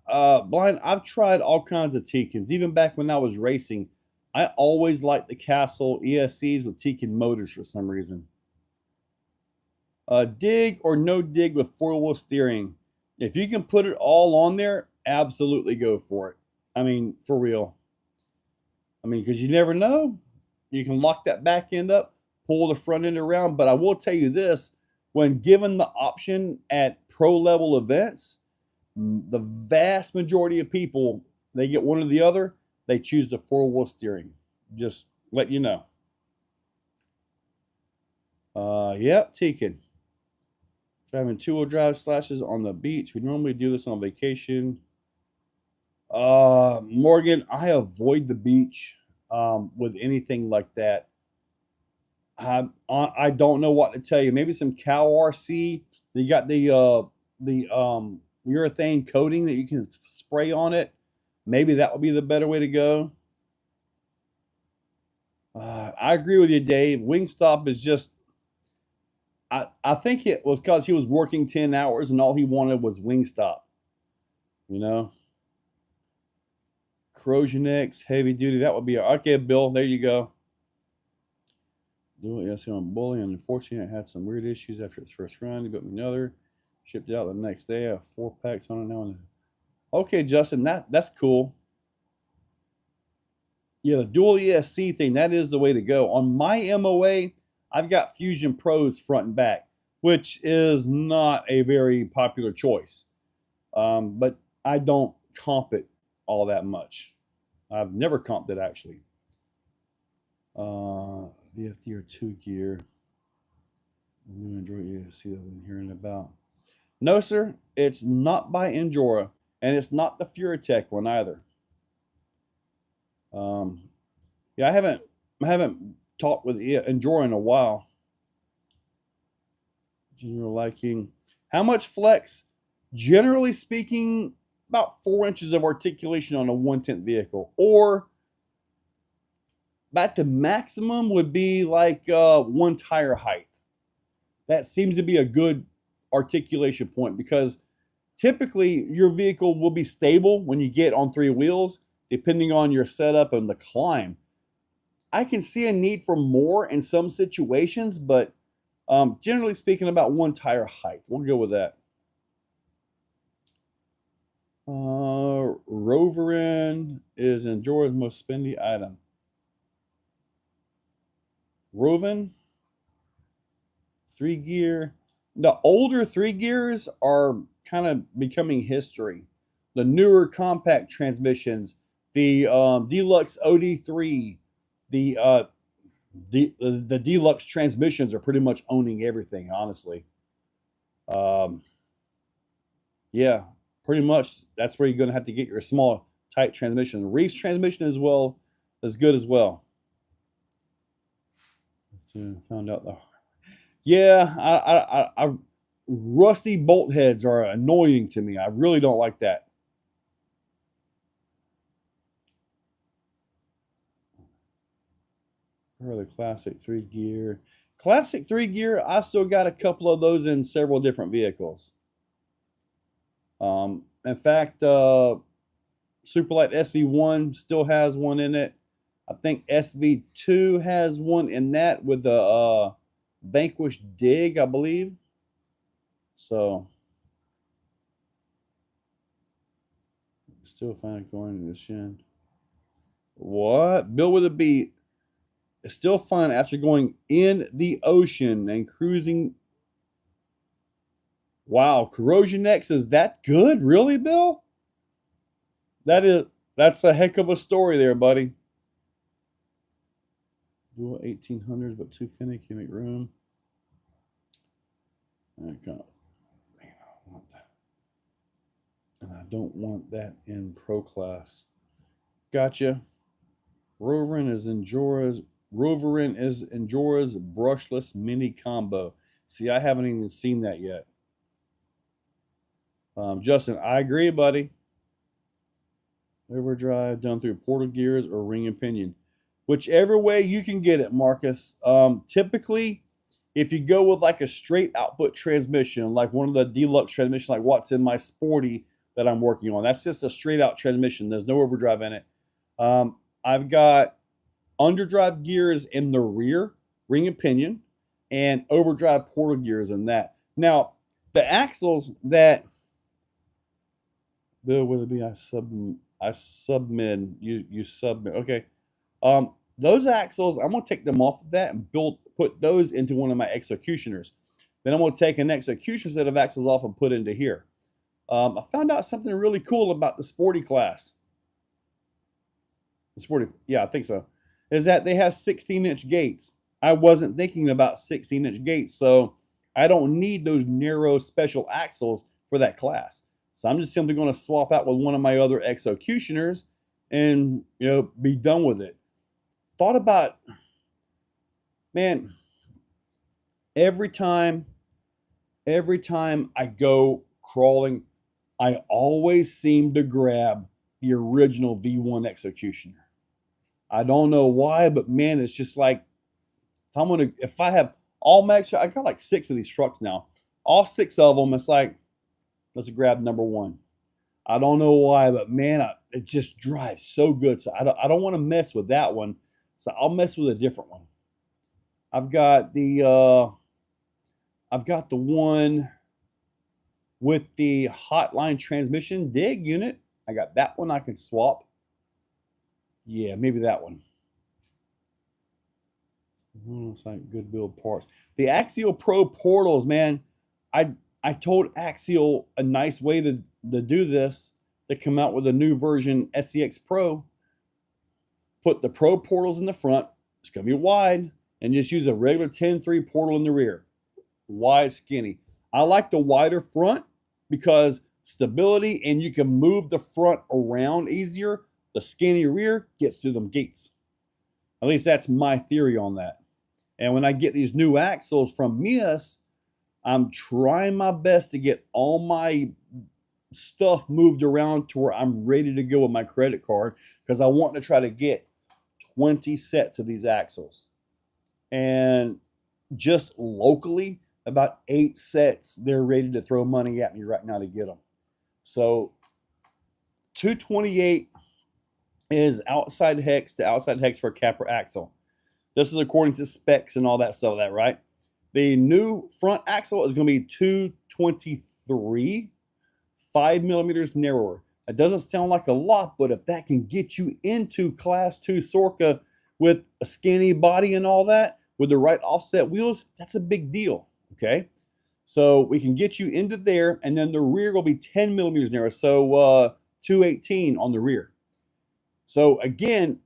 Blind, I've tried all kinds of Tikens. Even back when I was racing, I always liked the Castle ESCs with Tiken motors for some reason. Dig or no dig with four-wheel steering. If you can put it all on there, absolutely go for it. I mean, for real. I mean, because you never know. You can lock that back end up, pull the front end around. But I will tell you this, when given the option at pro level events, the vast majority of people, they get one or the other, they choose the four-wheel steering. Just let you know. Yep, Tekin. Driving two-wheel drive slashes on the beach. We normally do this on vacation. Morgan, I avoid the beach with anything like that. I don't know what to tell you. Maybe some cow RC. You got the urethane coating that you can spray on it. Maybe that would be the better way to go. I agree with you, Dave. Wingstop is just. I think it was because he was working 10 hours and all he wanted was Wingstop. You know. Corrosion X, heavy duty. That would be okay, Bill. There you go. Do it. Yes, I'm bullying. Unfortunately, it had some weird issues after its first run. He built me another. Shipped it out the next day. I have 4 packs on it now. Okay, Justin, that's cool. Yeah, the dual ESC thing, that is the way to go. On my MOA, I've got Fusion Pros front and back, which is not a very popular choice. But I don't comp it all that much. I've never comped it, actually. The FD 2 gear. New Android ESC that I've been hearing about. No, sir, it's not by Endura, and it's not the Furitech one either. Yeah, I haven't talked with Endura in a while. General liking. How much flex? Generally speaking, about 4 inches of articulation on a 1/10 vehicle, or about the maximum would be like 1 tire height. That seems to be a good articulation point because typically your vehicle will be stable when you get on 3 wheels, depending on your setup and the climb. I can see a need for more in some situations, but generally speaking, about 1 tire height. We'll go with that. Roverin is Endura's most spendy item. Roven, 3 gear. The older 3 gears are kind of becoming history. The newer compact transmissions, the Deluxe OD3, the Deluxe transmissions are pretty much owning everything, honestly. Yeah, pretty much that's where you're going to have to get your small, tight transmission. Reef's transmission as well is good as well. Found out the. Yeah, I rusty bolt heads are annoying to me. I really don't like that. Really classic 3 gear. Classic 3 gear, I still got a couple of those in several different vehicles. In fact, Superlight SV1 still has one in it. I think SV2 has one in that with the Vanquish Dig, I believe. So, still find it going in the shin. What? Bill with a beat. It's still fun after going in the ocean and cruising. Wow, Corrosion X is that good? Really, Bill? That's a heck of a story there, buddy. Dual 1800s, but too finicky, make room. And I don't want that in Pro Class. Gotcha. Roverin is Endura's brushless mini combo. See, I haven't even seen that yet. Justin, I agree, buddy. Overdrive done through portal gears or ring and pinion. Whichever way you can get it, Marcus. Typically, if you go with like a straight output transmission, like one of the deluxe transmissions, like what's in my Sporty that I'm working on, that's just a straight out transmission. There's no overdrive in it. I've got underdrive gears in the rear, ring and pinion, and overdrive portal gears in that. Now, the axles that Bill, would it be I submit you submit. Okay. Those axles, I'm gonna take them off of that and put those into one of my executioners. Then I'm gonna take an executioner set of axles off and put into here. I found out something really cool about the sporty class. The sporty, yeah, I think so. Is that they have 16-inch gates. I wasn't thinking about 16-inch gates, so I don't need those narrow special axles for that class. So I'm just simply going to swap out with one of my other executioners and, you know, be done with it. Thought about, man, every time I go crawling, I always seem to grab the original V1 executioner. I don't know why, but man, it's just like, if I have all my extra, I got like 6 of these trucks now. All 6 of them, it's like, let's grab number 1. I don't know why, but man, it just drives so good. So I don't want to mess with that one. So I'll mess with a different one. I've got the one with the hotline transmission dig unit. I got that one I can swap. Yeah, maybe that one. Looks like good build parts. The Axial Pro portals, man. I told Axial a nice way to do this, to come out with a new version, SCX Pro. Put the Pro portals in the front. It's going to be wide. And just use a regular 10-3 portal in the rear. Wide, skinny. I like the wider front because stability, and you can move the front around easier. The skinny rear gets through them gates. At least that's my theory on that. And when I get these new axles from Mias, I'm trying my best to get all my stuff moved around to where I'm ready to go with my credit card, because I want to try to get 20 sets of these axles. And just locally, about 8 sets, they're ready to throw money at me right now to get them. So 228 is outside hex to outside hex for a capper axle. This is according to specs and all that stuff, right? The new front axle is going to be 223, 5 millimeters narrower. That doesn't sound like a lot, but if that can get you into Class 2 Sorca with a skinny body and all that, with the right offset wheels, that's a big deal, okay? So we can get you into there, and then the rear will be 10 millimeters narrower, so 218 on the rear. So again,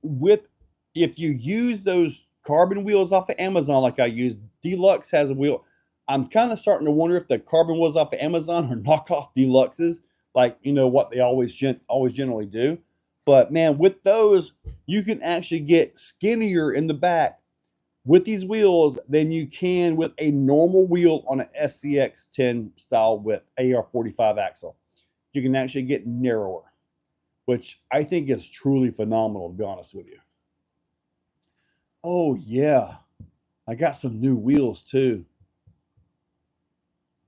if you use those carbon wheels off of Amazon like I use, Deluxe has a wheel. I'm kind of starting to wonder if the carbon wheels off of Amazon are knockoff Deluxes, like, you know, what they always generally do. But man, with those, you can actually get skinnier in the back with these wheels than you can with a normal wheel on an SCX 10 style with AR45 axle. You can actually get narrower, which I think is truly phenomenal, to be honest with you. Oh yeah, I got some new wheels too.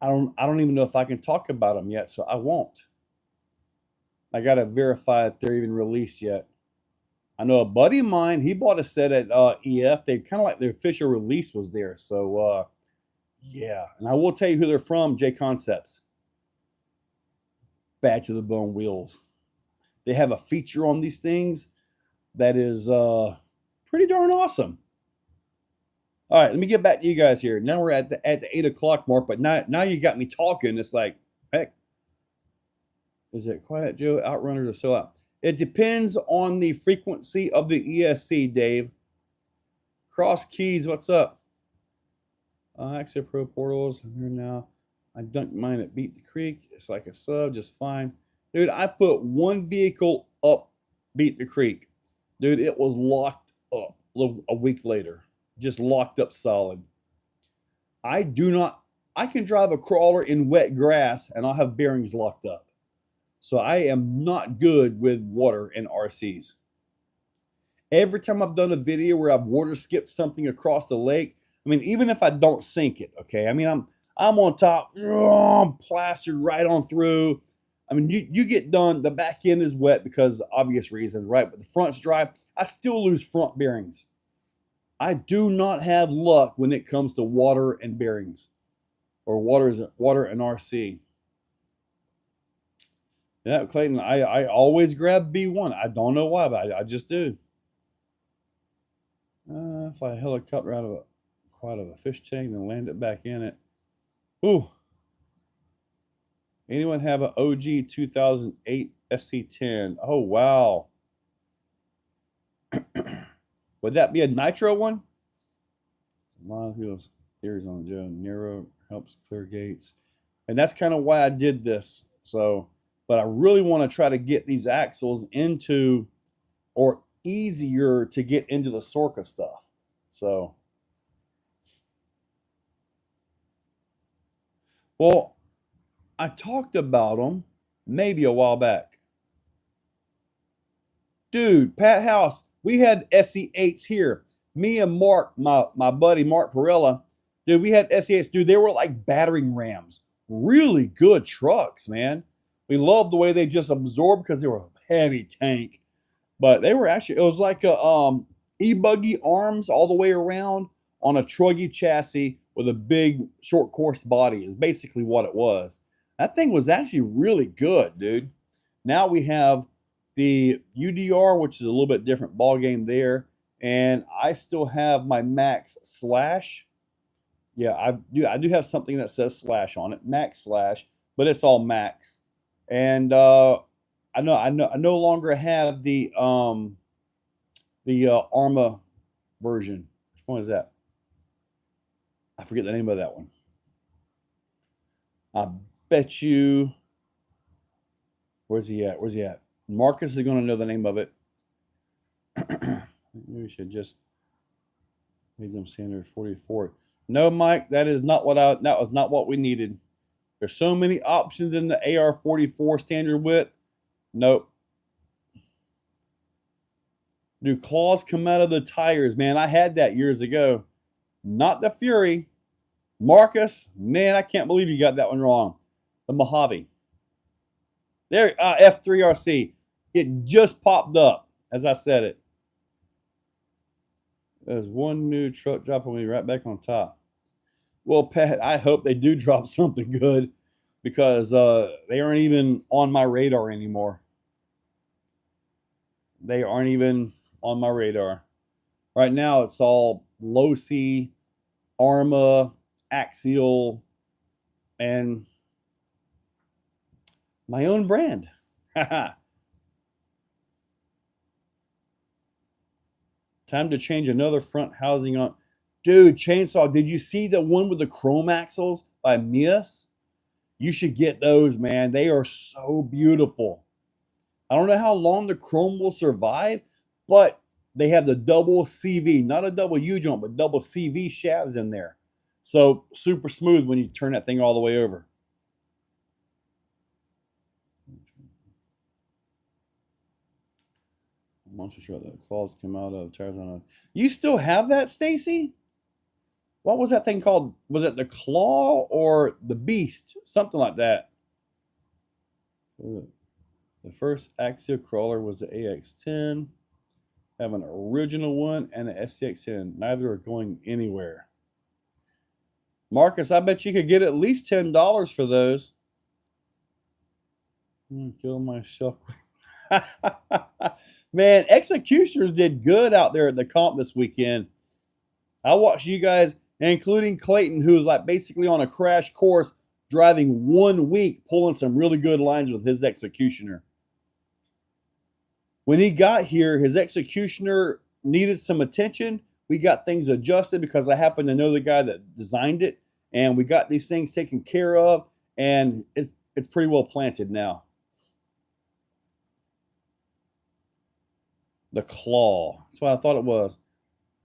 I don't even know if I can talk about them yet, so I won't. I gotta verify if they're even released yet. I know a buddy of mine, he bought a set at EF. They kind of like the official release was there. So yeah, and I will tell you who they're from, J Concepts. Bad to the bone wheels. They have a feature on these things that is pretty darn awesome. All right, let me get back to you guys here. Now we're at the 8 o'clock mark, but now you got me talking. It's like, heck, is it Quiet Joe? Outrunners are so out. It depends on the frequency of the ESC, Dave. Cross Keys, what's up? Exo Pro portals, I'm here now. I dunked mine at Beat the Creek. It's like a sub, just fine. Dude, I put one vehicle up Beat the Creek. Dude, it was locked up a week later. Just locked up solid. I can drive a crawler in wet grass and I'll have bearings locked up. So I am not good with water and RCs. Every time I've done a video where I've water skipped something across the lake, I mean, even if I don't sink it, okay? I mean, I'm on top, plastered right on through. I mean, you get done, the back end is wet because of obvious reasons, right? But the front's dry. I still lose front bearings. I do not have luck when it comes to water and bearings, or water and RC. Yeah, Clayton, I always grab V1. I don't know why, but I just do. If I helicopter quite of a fish tank and land it back in it. Ooh. Anyone have an OG 2008 SC10? Oh, wow. Would that be a nitro one? A lot of people's theories on Joe. Nero helps clear gates. And that's kind of why I did this. So, but I really want to try to get these axles into, or easier to get into the Sorka stuff. So, well, I talked about them maybe a while back. Dude, Pat House, we had SC8s here. Me and Mark, my buddy Mark Perella, dude, we had SC8s. Dude, they were like battering rams. Really good trucks, man. We loved the way they just absorbed because they were a heavy tank. But they were actually, it was like a e-buggy arms all the way around on a truggy chassis with a big short course body is basically what it was. That thing was actually really good, dude. Now we have the UDR, which is a little bit different ball game there, and I still have my Max Slash. Yeah, I do have something that says Slash on it, Max Slash, but it's all Max. And I no longer have the Arma version. Which one is that? I forget the name of that one. I bet you. Where's he at? Where's he at? Marcus is going to know the name of it. Maybe we should just make them standard 44. No, Mike, that was not what we needed. There's so many options in the AR44 standard width. Nope. Do claws come out of the tires? Man, I had that years ago. Not the Fury. Marcus, man, I can't believe you got that one wrong. The Mojave. There, F3RC. It just popped up as I said it. There's one new truck dropping me right back on top. Well, Pat, I hope they do drop something good because they aren't even on my radar anymore. They aren't even on my radar. Right now, it's all low C, Arma, Axial, and my own brand. Time to change another front housing on. Dude, Chainsaw, did you see the one with the chrome axles by Mias? You should get those, man. They are so beautiful. I don't know how long the chrome will survive, but they have the double CV, not a double U joint, but double CV shafts in there. So super smooth when you turn that thing all the way over. Monster truck that claws come out of tires on. You still have that, Stacy? What was that thing called? Was it the Claw or the Beast? Something like that. The first axial crawler was the AX10. I have an original one and an SCX10. Neither are going anywhere. Marcus, I bet you could get at least $10 for those. Kill myself. Man, Executioners did good out there at the comp this weekend. I watched you guys, including Clayton, who was like basically on a crash course driving 1 week, pulling some really good lines with his Executioner. When he got here, his Executioner needed some attention. We got things adjusted because I happen to know the guy that designed it, and we got these things taken care of, and it's pretty well planted now. The Claw. That's what I thought it was.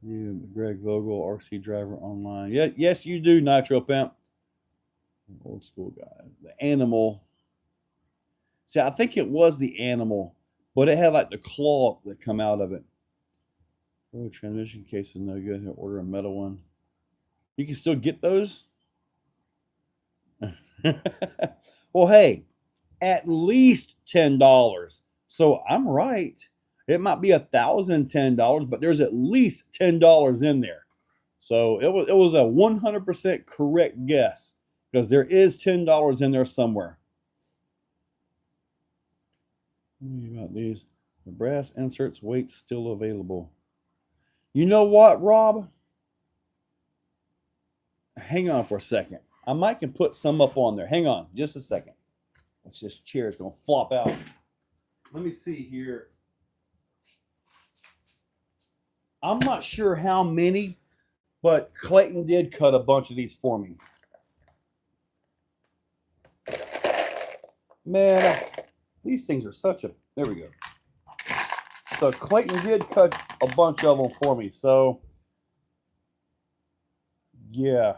You, Greg Vogel, RC driver online. Yeah, yes, you do, Nitro Pimp. Old school guy. The Animal. See, I think it was the Animal, but it had like the claw that come out of it. Oh, transmission case is no good. He'll order a metal one. You can still get those? Well, hey, at least $10. So I'm right. It might be $1,010, but there's at least $10 in there. So it was a 100% correct guess because there is $10 in there somewhere. What about these? The brass inserts weight still available. You know what, Rob? Hang on for a second. I might can put some up on there. Hang on just a second. This chair is going to flop out. Let me see here. I'm not sure how many, but Clayton did cut a bunch of these for me. Man, these things are such a... There we go. So Clayton did cut a bunch of them for me. So, yeah.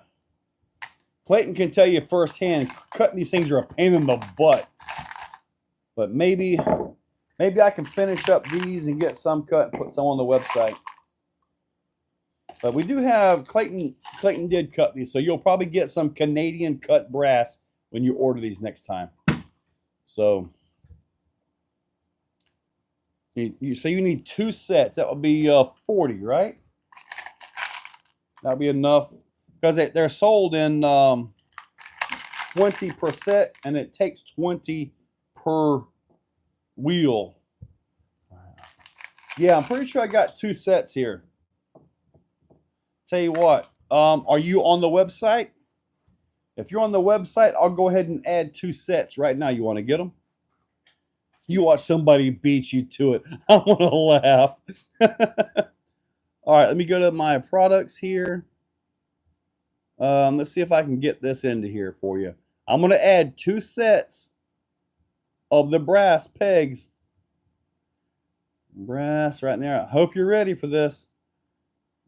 Clayton can tell you firsthand, cutting these things are a pain in the butt. But maybe I can finish up these and get some cut and put some on the website. But we do have Clayton did cut these, so you'll probably get some Canadian cut brass when you order these next time. So you need 2 sets. That would be 40, right? That would be enough because they're sold in 20 per set, and it takes 20 per wheel. Yeah, I'm pretty sure I got 2 sets here. Tell you what, are you on the website? If you're on the website, I'll go ahead and add 2 sets right now. You want to get them? You watch somebody beat you to it. I want to laugh. All right, let me go to my products here. Let's see if I can get this into here for you. I'm going to add 2 sets of the brass pegs. Brass right there. I hope you're ready for this.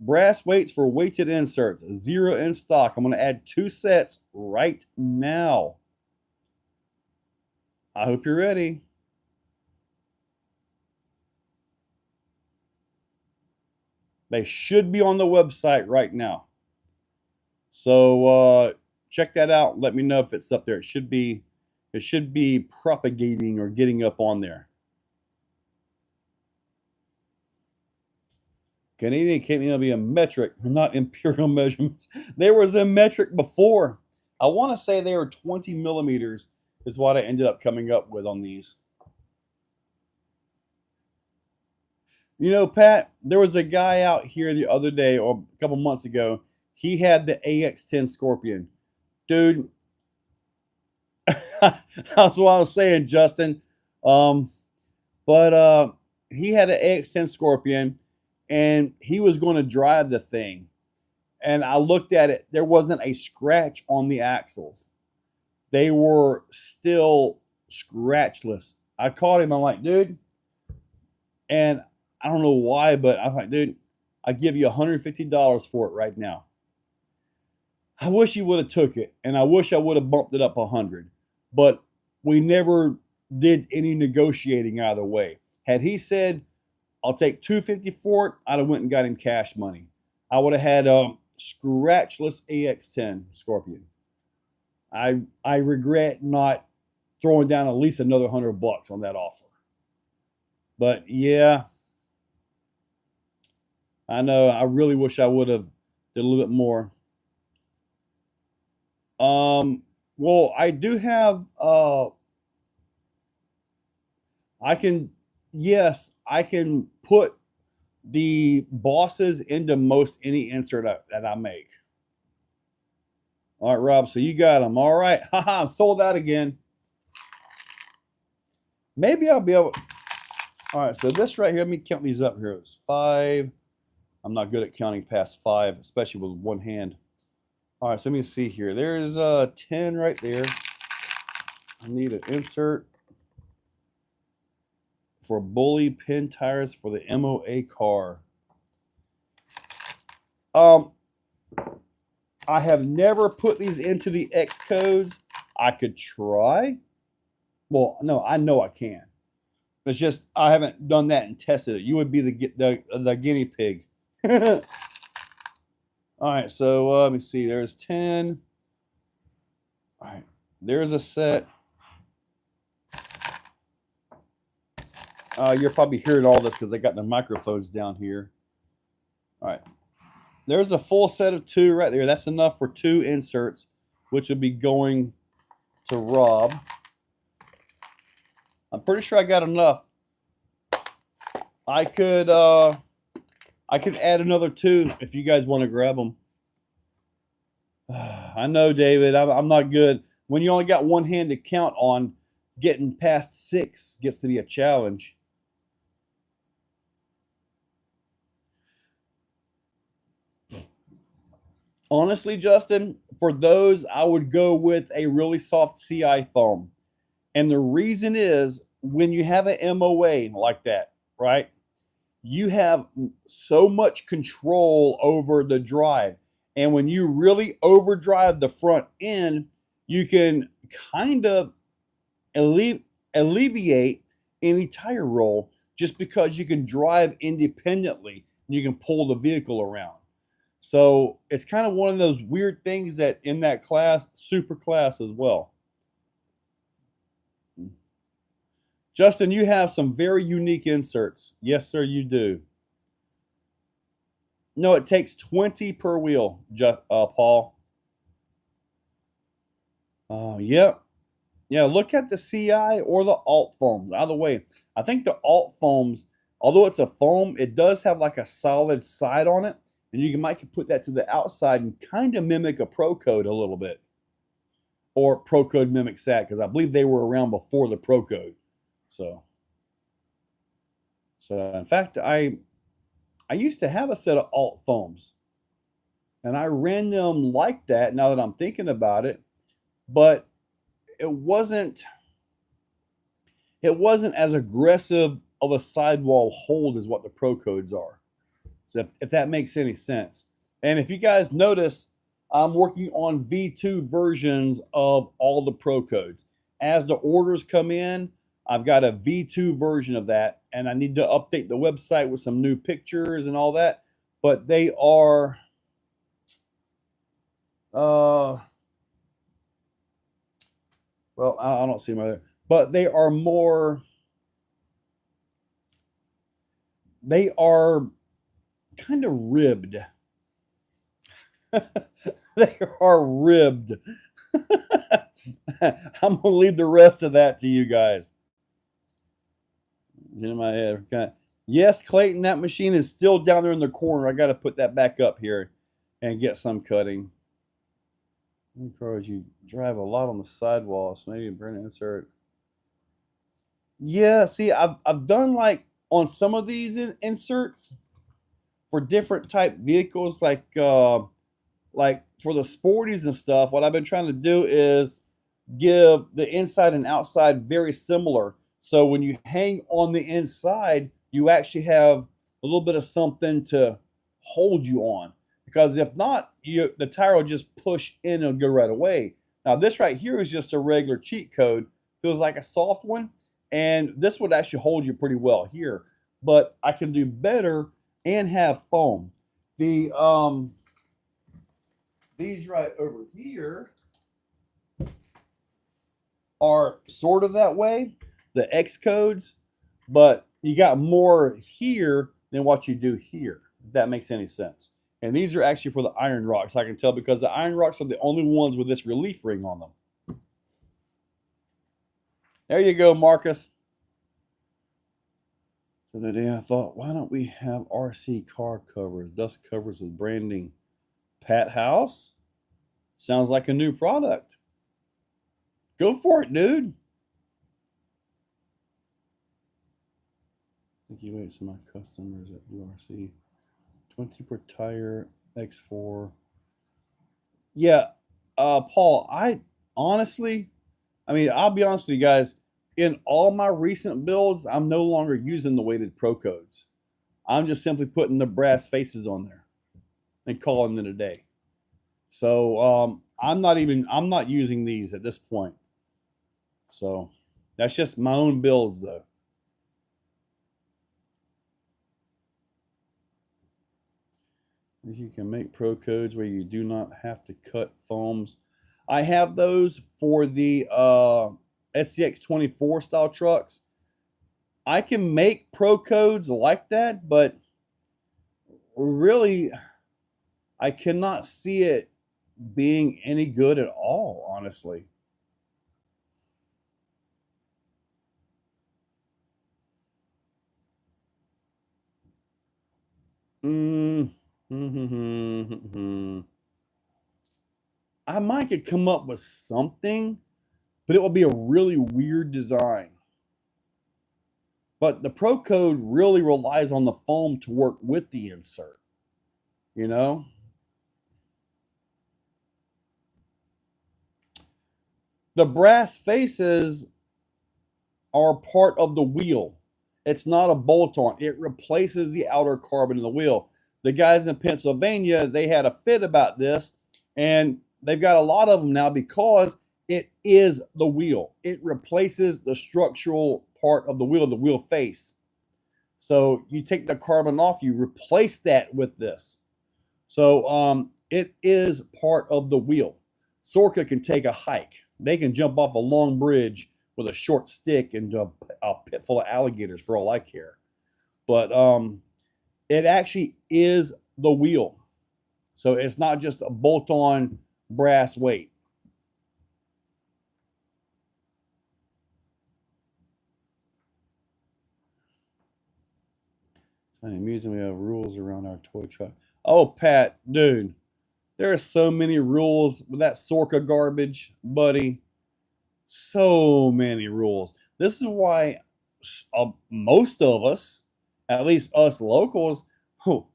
Brass weights for weighted inserts. 0 in stock. I'm going to add 2 sets right now. I hope you're ready. They should be on the website right now. So check that out. Let me know if it's up there. It should be propagating or getting up on there. Canadian can't be a metric, not imperial measurements. They was in metric before. I want to say they were 20 millimeters is what I ended up coming up with on these. You know, Pat, there was a guy out here the other day or a couple months ago. He had the AX10 Scorpion. Dude, that's what I was saying, Justin. But he had an AX10 Scorpion. And he was going to drive the thing. And I looked at it. There wasn't a scratch on the axles. They were still scratchless. I called him. I'm like, dude. And I don't know why, but I'm like, dude, I give you $150 for it right now. I wish he would have took it. And I wish I would have bumped it up 100. But we never did any negotiating either way. Had he said, I'll take $250 for it, I'd have went and got him cash money. I would have had a scratchless AX10 Scorpion. I regret not throwing down at least another $100 on that offer. But yeah, I know. I really wish I would have did a little bit more. Well, I do have. Yes, I can put the bosses into most any insert that I make. All right, Rob, so you got them. All right. Haha, I'm sold out again. Maybe I'll be able... All right, so this right here, let me count these up here. It's 5. I'm not good at counting past 5, especially with one hand. All right, so let me see here. There's 10 right there. I need an insert for bully pin tires for the MOA car. I have never put these into the X codes. I could try. Well, no, I know I can. It's just I haven't done that and tested it. You would be the guinea pig. All right, so let me see. There's 10. All right, there's a set. You're probably hearing all this because they got the microphones down here. All right. There's a full set of 2 right there. That's enough for 2 inserts, which will be going to Rob. I'm pretty sure I got enough. I could add another 2 if you guys want to grab them. I know, David, I'm not good. When you only got one hand to count on, getting past 6 gets to be a challenge. Honestly, Justin, for those, I would go with a really soft CI foam. And the reason is when you have an MOA like that, right? You have so much control over the drive. And when you really overdrive the front end, you can kind of alleviate any tire roll just because you can drive independently and you can pull the vehicle around. So it's kind of one of those weird things that in that class, super class as well. Justin, you have some very unique inserts. Yes, sir, you do. No, it takes 20 per wheel, Paul. Yeah. Yeah, look at the CI or the alt foams. Either way, I think the alt foams, although it's a foam, it does have like a solid side on it. And you might put that to the outside and kind of mimic a Pro Code a little bit. Or Pro Code mimics that, because I believe they were around before the Pro Code. So in fact, I used to have a set of alt foams. And I ran them like that now that I'm thinking about it. But it wasn't as aggressive of a sidewall hold as what the Pro Codes are. So if that makes any sense. And if you guys notice, I'm working on V2 versions of all the Pro Codes. As the orders come in, I've got a V2 version of that, and I need to update the website with some new pictures and all that. But they are well, I don't see them right there. But they are kind of ribbed. They are ribbed. I'm going to leave the rest of that to you guys. In my head. Yes, Clayton, that machine is still down there in the corner. I got to put that back up here and get some cutting. Encourage you drive a lot on the sidewall, so maybe burn an insert. Yeah, see, I've done like on some of these inserts for different type vehicles, like for the sporties and stuff. What I've been trying to do is give the inside and outside very similar. So when you hang on the inside, you actually have a little bit of something to hold you on. Because if not, the tire will just push in and go right away. Now this right here is just a regular cheat code. Feels like a soft one. And this would actually hold you pretty well here. But I can do better and have foam. These right over here are sort of that way, the X codes, but you got more here than what you do here, if that makes any sense. And these are actually for the iron rocks, I can tell, because the iron rocks are the only ones with this relief ring on them. There you go, Marcus. So today I thought, why don't we have RC car covers, dust covers with branding? Pat House? Sounds like a new product. Go for it, dude. Thank you, wait, so my customers at URC. 20 per tire, X4. Yeah, Paul, honestly, I'll be honest with you guys. In all my recent builds, I'm no longer using the weighted Pro Codes. I'm just simply putting the brass faces on there and calling it a day. So I'm not using these at this point. So that's just my own builds, though. You can make Pro Codes where you do not have to cut foams. I have those for the SCX 24 style trucks. I can make pro codes like that, but really, I cannot see it being any good at all, honestly. Mm, I might could come up with something, but it will be a really weird design. But the pro code really relies on the foam to work with the insert, you know? The brass faces are part of the wheel. It's not a bolt on, it replaces the outer carbon in the wheel. The guys in Pennsylvania, they had a fit about this, and they've got a lot of them now because it is the wheel. It replaces the structural part of the wheel face. So you take the carbon off, you replace that with this. So it is part of the wheel. Sorka can take a hike. They can jump off a long bridge with a short stick into a pit full of alligators for all I care. But it actually is the wheel. So it's not just a bolt-on brass weight. It's amusing we have rules around our toy truck. Oh, Pat, dude, there are so many rules with that Sorka garbage, buddy. So many rules. This is why most of us, at least us locals,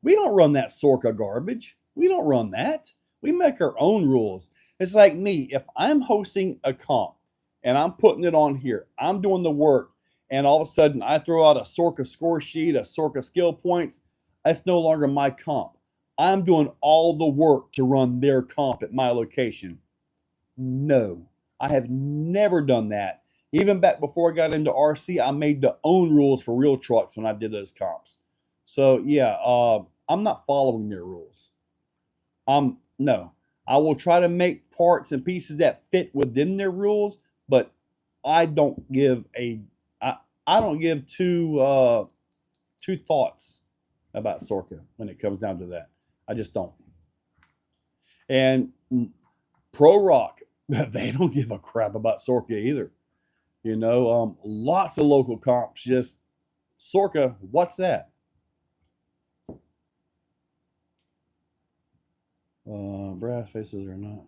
we don't run that Sorka garbage. We don't run that. We make our own rules. It's like me. If I'm hosting a comp and I'm putting it on here, I'm doing the work, and all of a sudden I throw out a Sorka score sheet, a Sorka skill points, that's no longer my comp. I'm doing all the work to run their comp at my location. No, I have never done that. Even back before I got into RC, I made the own rules for real trucks when I did those comps. So yeah, I'm not following their rules. No, I will try to make parts and pieces that fit within their rules, but I don't give a I don't give two thoughts about Sorka when it comes down to that. I just don't. And Pro Rock, they don't give a crap about Sorka either. You know, lots of local comps just Sorka. What's that? Brass faces are not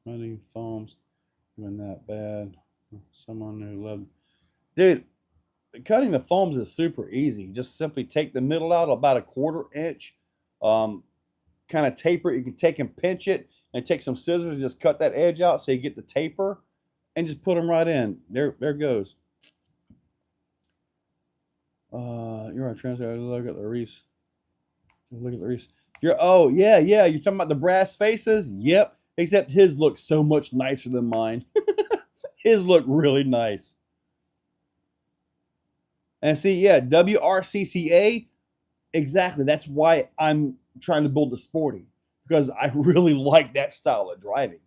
running foams even that bad. Someone who loved, dude. Cutting the foams is super easy. Just simply take the middle out about a 1/4 inch, kind of taper it. You can take and pinch it and take some scissors and just cut that edge out so you get the taper and just put them right in. There goes. You're on translator. Look at the Reese. Look at the Reese. Yeah. You're talking about the brass faces? Yep. Except his looks so much nicer than mine. His look really nice. And see, yeah, WRCCA, exactly. That's why I'm trying to build the sporty, because I really like that style of driving,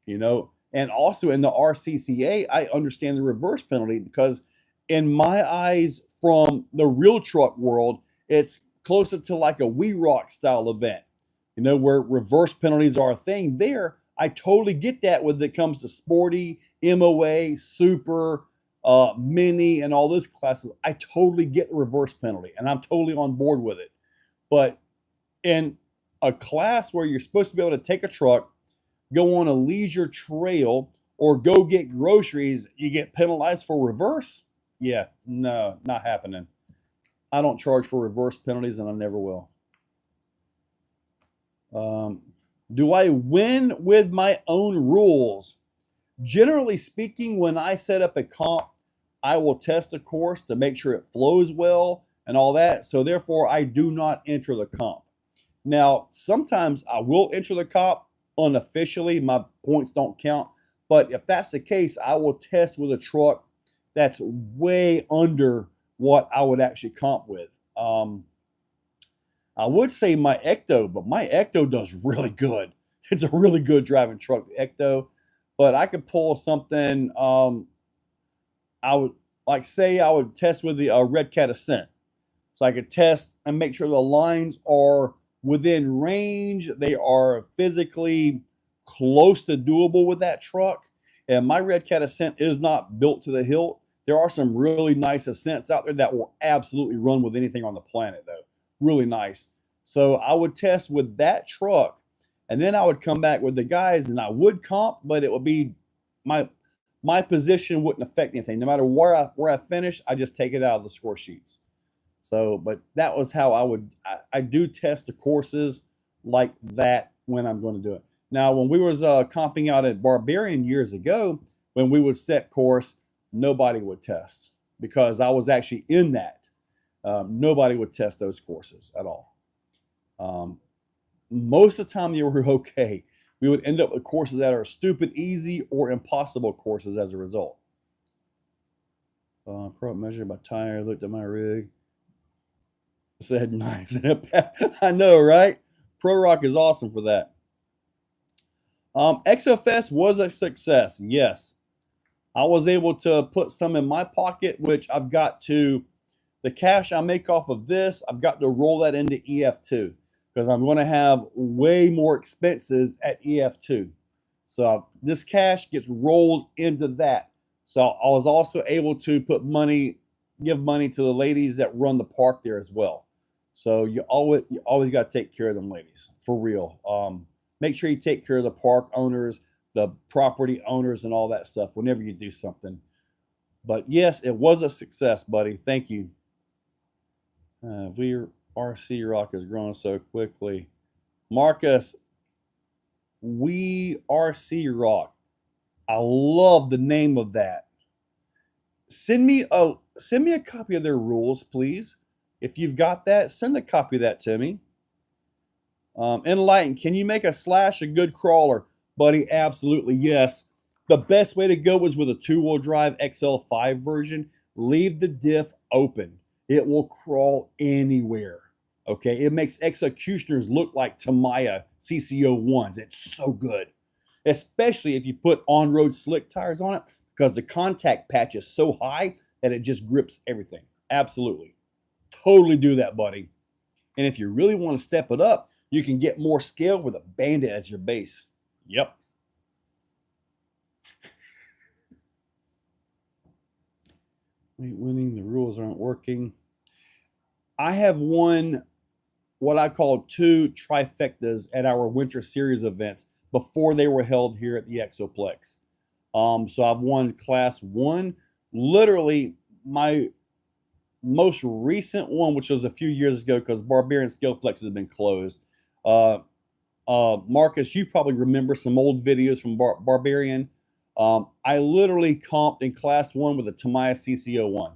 you know. And also in the RCCA, I understand the reverse penalty because, in my eyes, from the real truck world, it's closer to like a We Rock style event, you know, where reverse penalties are a thing. There, I totally get that when it comes to sporty, MOA, super, mini, and all those classes. I totally get the reverse penalty, and I'm totally on board with it. But in a class where you're supposed to be able to take a truck, go on a leisure trail, or go get groceries, you get penalized for reverse? Yeah, no, not happening. I don't charge for reverse penalties, and I never will. Do I win with my own rules? Generally speaking, when I set up a comp, I will test a course to make sure it flows well and all that. So therefore, I do not enter the comp. Now, sometimes I will enter the comp unofficially. My points don't count. But if that's the case, I will test with a truck that's way under what I would actually comp with. I would say my Ecto, but my Ecto does really good. It's a really good driving truck, the Ecto. But I could pull something. I would like say I would test with the Red Cat Ascent. So I could test and make sure the lines are within range. They are physically close to doable with that truck. And my Red Cat Ascent is not built to the hilt. There are some really nice Ascents out there that will absolutely run with anything on the planet, though. Really nice. So I would test with that truck, and then I would come back with the guys, and I would comp, but it would be my position wouldn't affect anything. No matter where I finish, I just take it out of the score sheets. So, but that was how I do test the courses like that when I'm going to do it. Now, when we was comping out at Barbarian years ago, when we would set course, nobody would test because I was actually in that. Nobody would test those courses at all. Most of the time, they were okay. We would end up with courses that are stupid easy or impossible courses as a result. Pro measured by tire, looked at my rig. Said nice. I know, right? Pro Rock is awesome for that. EXOFEST was a success. Yes. I was able to put some in my pocket, which I've got to, the cash I make off of this, I've got to roll that into EF2 because I'm going to have way more expenses at EF2. So this cash gets rolled into that. So I was also able to put money, give money to the ladies that run the park there as well. So you always got to take care of them ladies, for real. Make sure you take care of the park owners, the property owners, and all that stuff whenever you do something. But yes, it was a success, buddy. Thank you. VRC Rock is growing so quickly. Marcus, VRC Rock. I love the name of that. Send me a copy of their rules, please. If you've got that, send a copy of that to me. Enlighten, can you make a slash a good crawler? Buddy, absolutely, yes. The best way to go is with a two-wheel drive XL5 version. Leave the diff open. It will crawl anywhere. Okay, it makes executioners look like Tamiya CCO1s. It's so good, especially if you put on-road slick tires on it because the contact patch is so high that it just grips everything. Absolutely. Totally do that, buddy. And if you really want to step it up, you can get more scale with a Bandit as your base. Yep. Winning, the rules aren't working. I have won what I call 2 trifectas at our Winter Series events before they were held here at the Exoplex. So I've won Class 1. Literally, my most recent one, which was a few years ago because Barbarian Scalplex has been closed. Marcus, you probably remember some old videos from Barbarian. I literally comped in Class 1 with a Tamiya CCO1.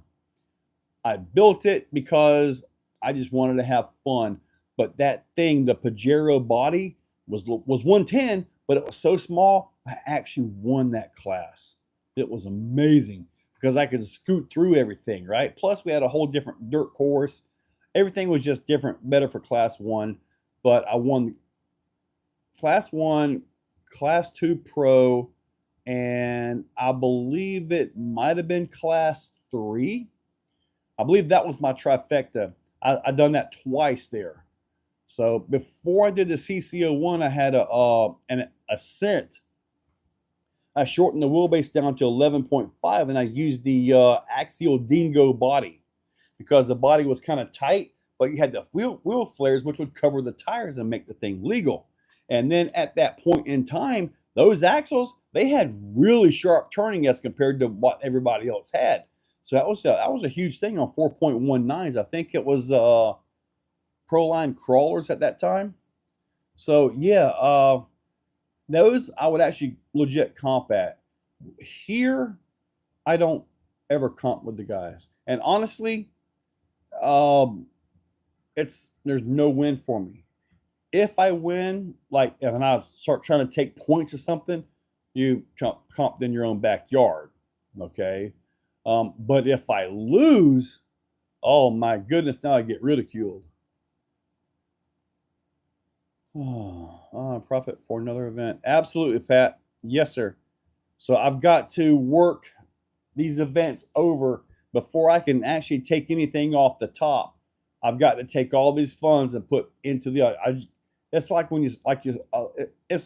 I built it because I just wanted to have fun. But that thing, the Pajero body, was 110, but it was so small, I actually won that class. It was amazing because I could scoot through everything, right? Plus, we had a whole different dirt course. Everything was just different, better for Class 1. But I won Class 1, Class 2 Pro, and I believe it might have been Class 3. I believe that was my trifecta. I done that twice there. So before I did the CCO1, I had an Ascent. I shortened the wheelbase down to 11.5, and I used the axial dingo body because the body was kind of tight, but you had the wheel flares, which would cover the tires and make the thing legal. And then at that point in time, those axles, they had really sharp turning as compared to what everybody else had. So that was a huge thing on 4.19s. I think it was Proline crawlers at that time. So yeah, those I would actually legit comp at. Here, I don't ever comp with the guys. And honestly, there's no win for me. If I win, like, and I start trying to take points or something, you comp in your own backyard, okay? But if I lose, oh my goodness, now I get ridiculed. Profit for another event. Absolutely, Pat. Yes, sir. So I've got to work these events over. before I can actually take anything off the top, I've got to take all these funds and put into the. It's like when it's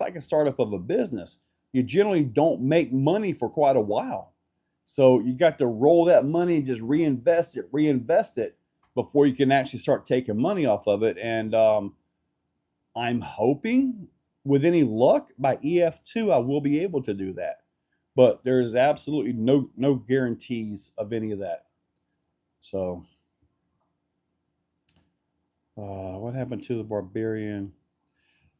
like a startup of a business. You generally don't make money for quite a while, so you got to roll that money and just reinvest it before you can actually start taking money off of it. And I'm hoping, with any luck, by EF2 I will be able to do that. But there's absolutely no guarantees of any of that. So, what happened to the Barbarian?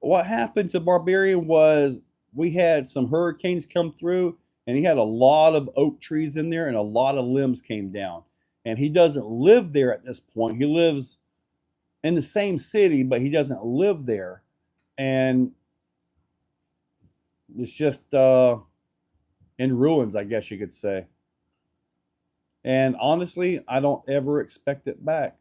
What happened to Barbarian was we had some hurricanes come through, and he had a lot of oak trees in there, and a lot of limbs came down. And he doesn't live there at this point. He lives in the same city, but he doesn't live there. And it's just in ruins, I guess you could say. And honestly, I don't ever expect it back.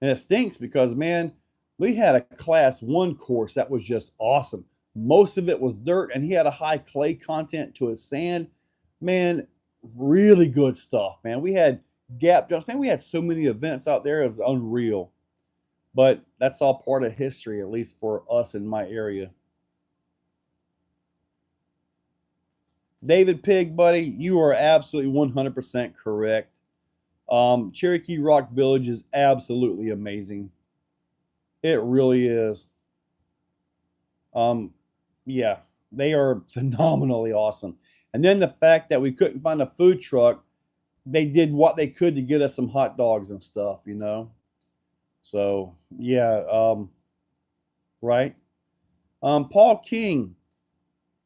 And it stinks because, man, we had a class 1 course that was just awesome. Most of it was dirt, and he had a high clay content to his sand. Man, really good stuff, man. We had gap jumps. Man, we had so many events out there. It was unreal. But that's all part of history, at least for us in my area. David Pig, buddy, you are absolutely 100% correct. Cherokee Rock Village is absolutely amazing. It really is. Yeah, they are phenomenally awesome. And then the fact that we couldn't find a food truck, they did what they could to get us some hot dogs and stuff, you know. So yeah, right. Paul King,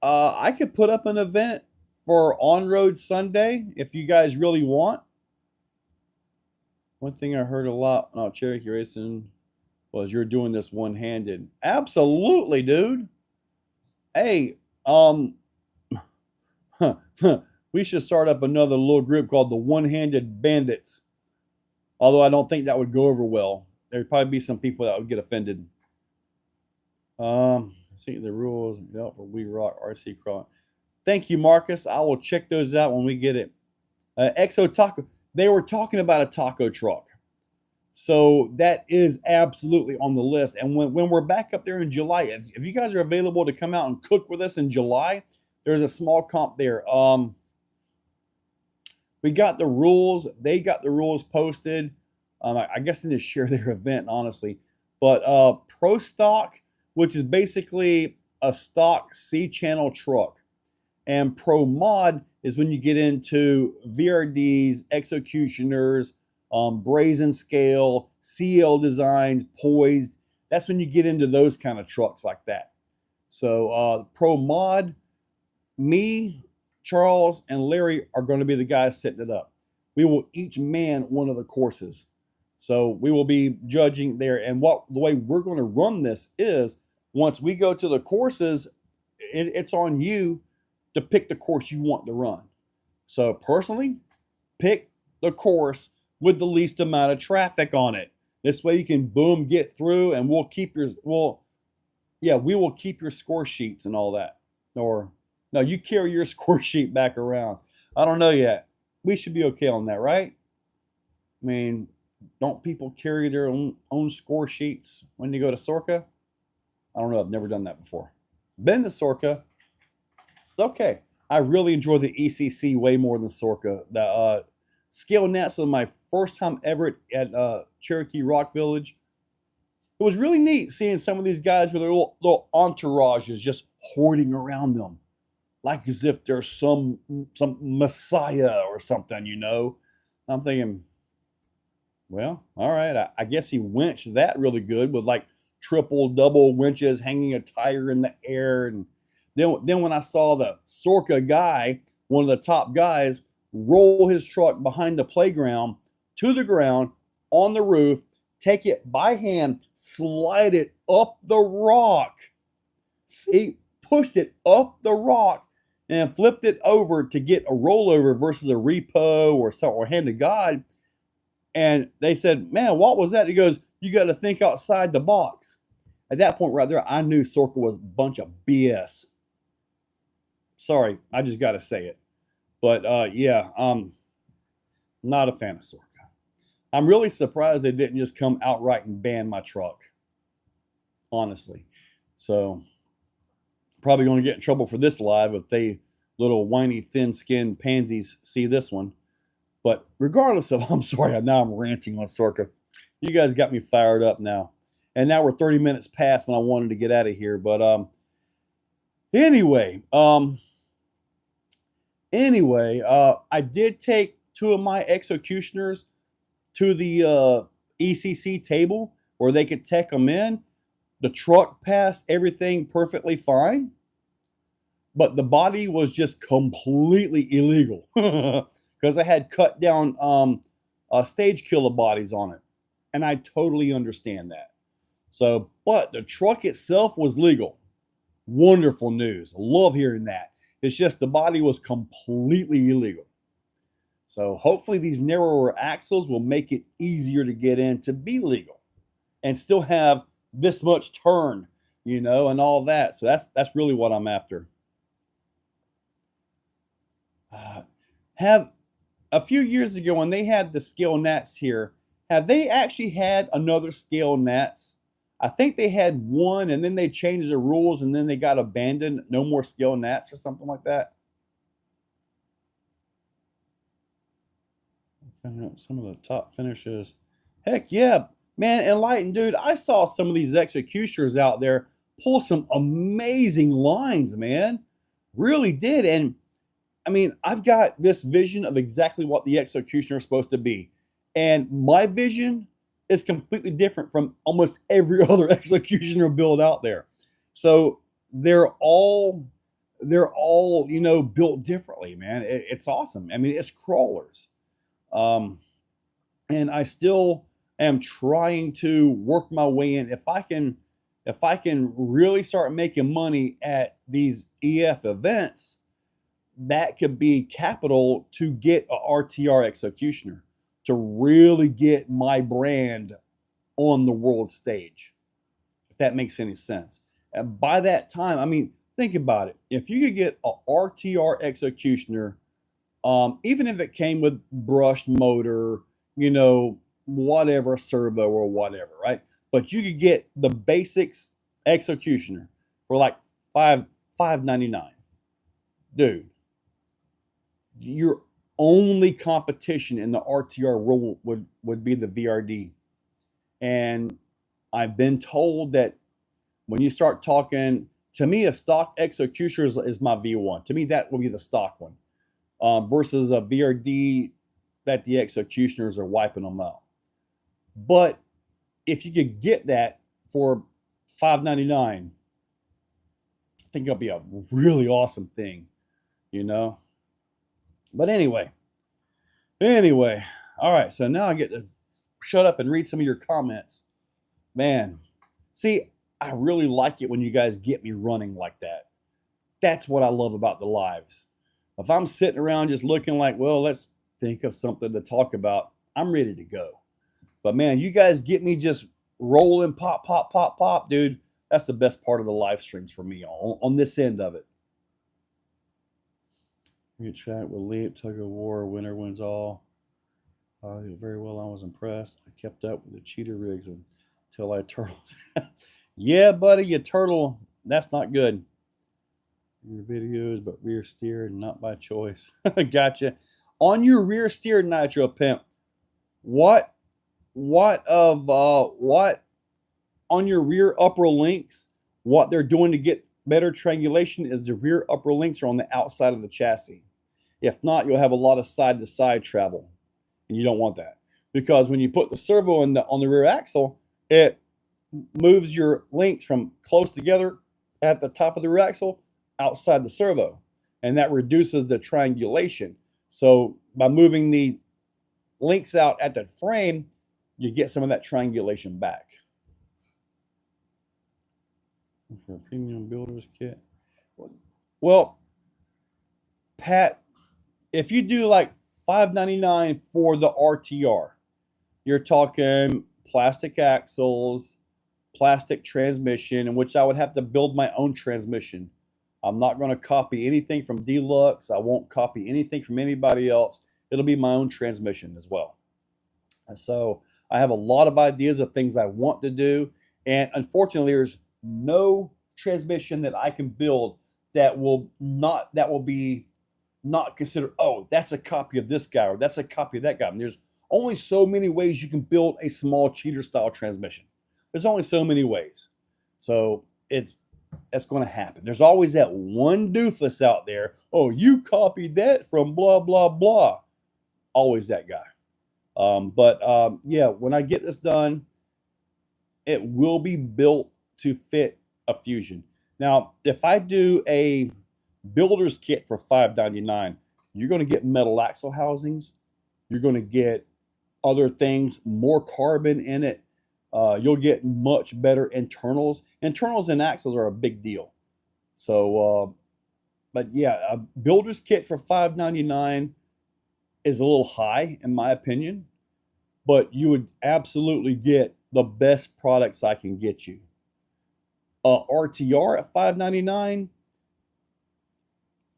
I could put up an event for On Road Sunday if you guys really want. One thing I heard a lot about Cherokee Racing was you're doing this one-handed. Absolutely, dude. Hey, we should start up another little group called the One-Handed Bandits. Although I don't think that would go over well. There'd probably be some people that would get offended. See the rules for We Rock RC Crawl. Thank you, Marcus. I will check those out when we get it. Exo Taco. They were talking about a taco truck. So that is absolutely on the list. And when we're back up there in July, if you guys are available to come out and cook with us in July, there's a small comp there. We got the rules. They got the rules posted. I guess they just share their event, honestly. But Pro Stock, which is basically a stock C-channel truck. And Pro Mod is when you get into VRDs, Executioners, Brazen Scale, CL Designs, Poised. That's when you get into those kind of trucks like that. So Pro Mod, me, Charles, and Larry are going to be the guys setting it up. We will each man one of the courses. So we will be judging there. And the way we're going to run this is, once we go to the courses, it's on you to pick the course you want to run. So personally, pick the course with the least amount of traffic on it. This way you can boom, get through, and we will keep your score sheets and all that. Or no, you carry your score sheet back around. I don't know yet. We should be okay on that, right? I mean, don't people carry their own score sheets when you go to Sorka? I don't know. I've never done that before. Been to Sorka. Okay. I really enjoy the ECC way more than Sorka. The Scale Nats was my first time ever at Cherokee Rock Village. It was really neat seeing some of these guys with their little entourages just hoarding around them, like as if they're some messiah or something, you know. I'm thinking, well, all right. I guess he winched that really good with like triple, double winches, hanging a tire in the air. And then when I saw the Sorka guy, one of the top guys, roll his truck behind the playground to the ground on the roof, take it by hand, slide it up the rock. He pushed it up the rock and flipped it over to get a rollover versus a repo or something, or hand to God. And they said, man, what was that? He goes, you got to think outside the box. At that point right there, I knew Sorka was a bunch of BS. Sorry, I just got to say it. But yeah, Not a fan of Sorka. I'm really surprised they didn't just come outright and ban my truck, honestly. So probably going to get in trouble for this live if they little whiny thin-skinned pansies see this one. But regardless of, I'm sorry, now I'm ranting on Sorka. You guys got me fired up now. And now we're 30 minutes past when I wanted to get out of here. But anyway, I did take two of my executioners to the ECC table where they could tech them in. The truck passed everything perfectly fine, but the body was just completely illegal because I had cut down stage killer bodies on it, and I totally understand that. So, but the truck itself was legal. Wonderful news. Love hearing that. It's just the body was completely illegal. So hopefully these narrower axles will make it easier to get in to be legal and still have this much turn, you know, and all that. So that's really what I'm after. Have a few years ago when they had the scale Nats here, have they actually had another scale Nats? I think they had one, and then they changed the rules, and then they got abandoned. No more scale Nats or something like that. Some of the top finishes. Heck yeah, man, Enlightened dude. I saw some of these executioners out there pull some amazing lines, man. Really did. And I mean, I've got this vision of exactly what the executioner is supposed to be. And my vision is completely different from almost every other executioner build out there. So they're all, you know, built differently, man. It's awesome. I mean, it's crawlers. And I still am trying to work my way in. If I can really start making money at these EF events, that could be capital to get a RTR executioner to really get my brand on the world stage, if that makes any sense. And by that time, I mean, think about it. If you could get a RTR executioner, even if it came with brushed motor, you know, whatever, servo or whatever, right? But you could get the basics executioner for like $5.99. Dude, your only competition in the RTR world would be the VRD. And I've been told that when you start talking, to me, a stock executioner is my V1. To me, that will be the stock one. Versus a VRD that the executioners are wiping them out. But if you could get that for $5.99, I think it'll be a really awesome thing, you know. But anyway, all right. So now I get to shut up and read some of your comments. Man, see, I really like it when you guys get me running like that. That's what I love about the lives. If I'm sitting around just looking like, well, let's think of something to talk about, I'm ready to go. But man, you guys get me just rolling, pop, pop, pop, pop, dude. That's the best part of the live streams for me on this end of it. You track with Leap, Tug of War, winner wins all. Very well, I was impressed. I kept up with the cheater rigs until I turtled. Yeah, buddy, you turtle. That's not good. Your videos, but rear steered, not by choice. Gotcha. On your rear steered Nitro Pimp, what on your rear upper links, what they're doing to get better triangulation is the rear upper links are on the outside of the chassis. If not, you'll have a lot of side to side travel, and you don't want that, because when you put the servo on the rear axle, it moves your links from close together at the top of the rear axle outside the servo, and that reduces the triangulation. So by moving the links out at the frame, you get some of that triangulation back. For a premium builder's kit. Well, Pat, if you do like $5.99 for the RTR, you're talking plastic axles, plastic transmission, in which I would have to build my own transmission. I'm not going to copy anything from Deluxe. I won't copy anything from anybody else. it'll be my own transmission as well. And so I have a lot of ideas of things I want to do. And unfortunately, there's no transmission that I can build that will be not considered, oh, that's a copy of this guy or that's a copy of that guy. And there's only so many ways you can build a small cheater style transmission. There's only so many ways. So that's going to happen. There's always that one doofus out there. Oh, you copied that from blah, blah, blah. Always that guy. Yeah, when I get this done, it will be built to fit a Fusion. Now, if I do a builder's kit for $5.99, you're going to get metal axle housings. You're going to get other things, more carbon in it. You'll get much better internals. Internals and axles are a big deal. So, but yeah, a builder's kit for $5.99 is a little high in my opinion, but you would absolutely get the best products I can get you. RTR at $5.99,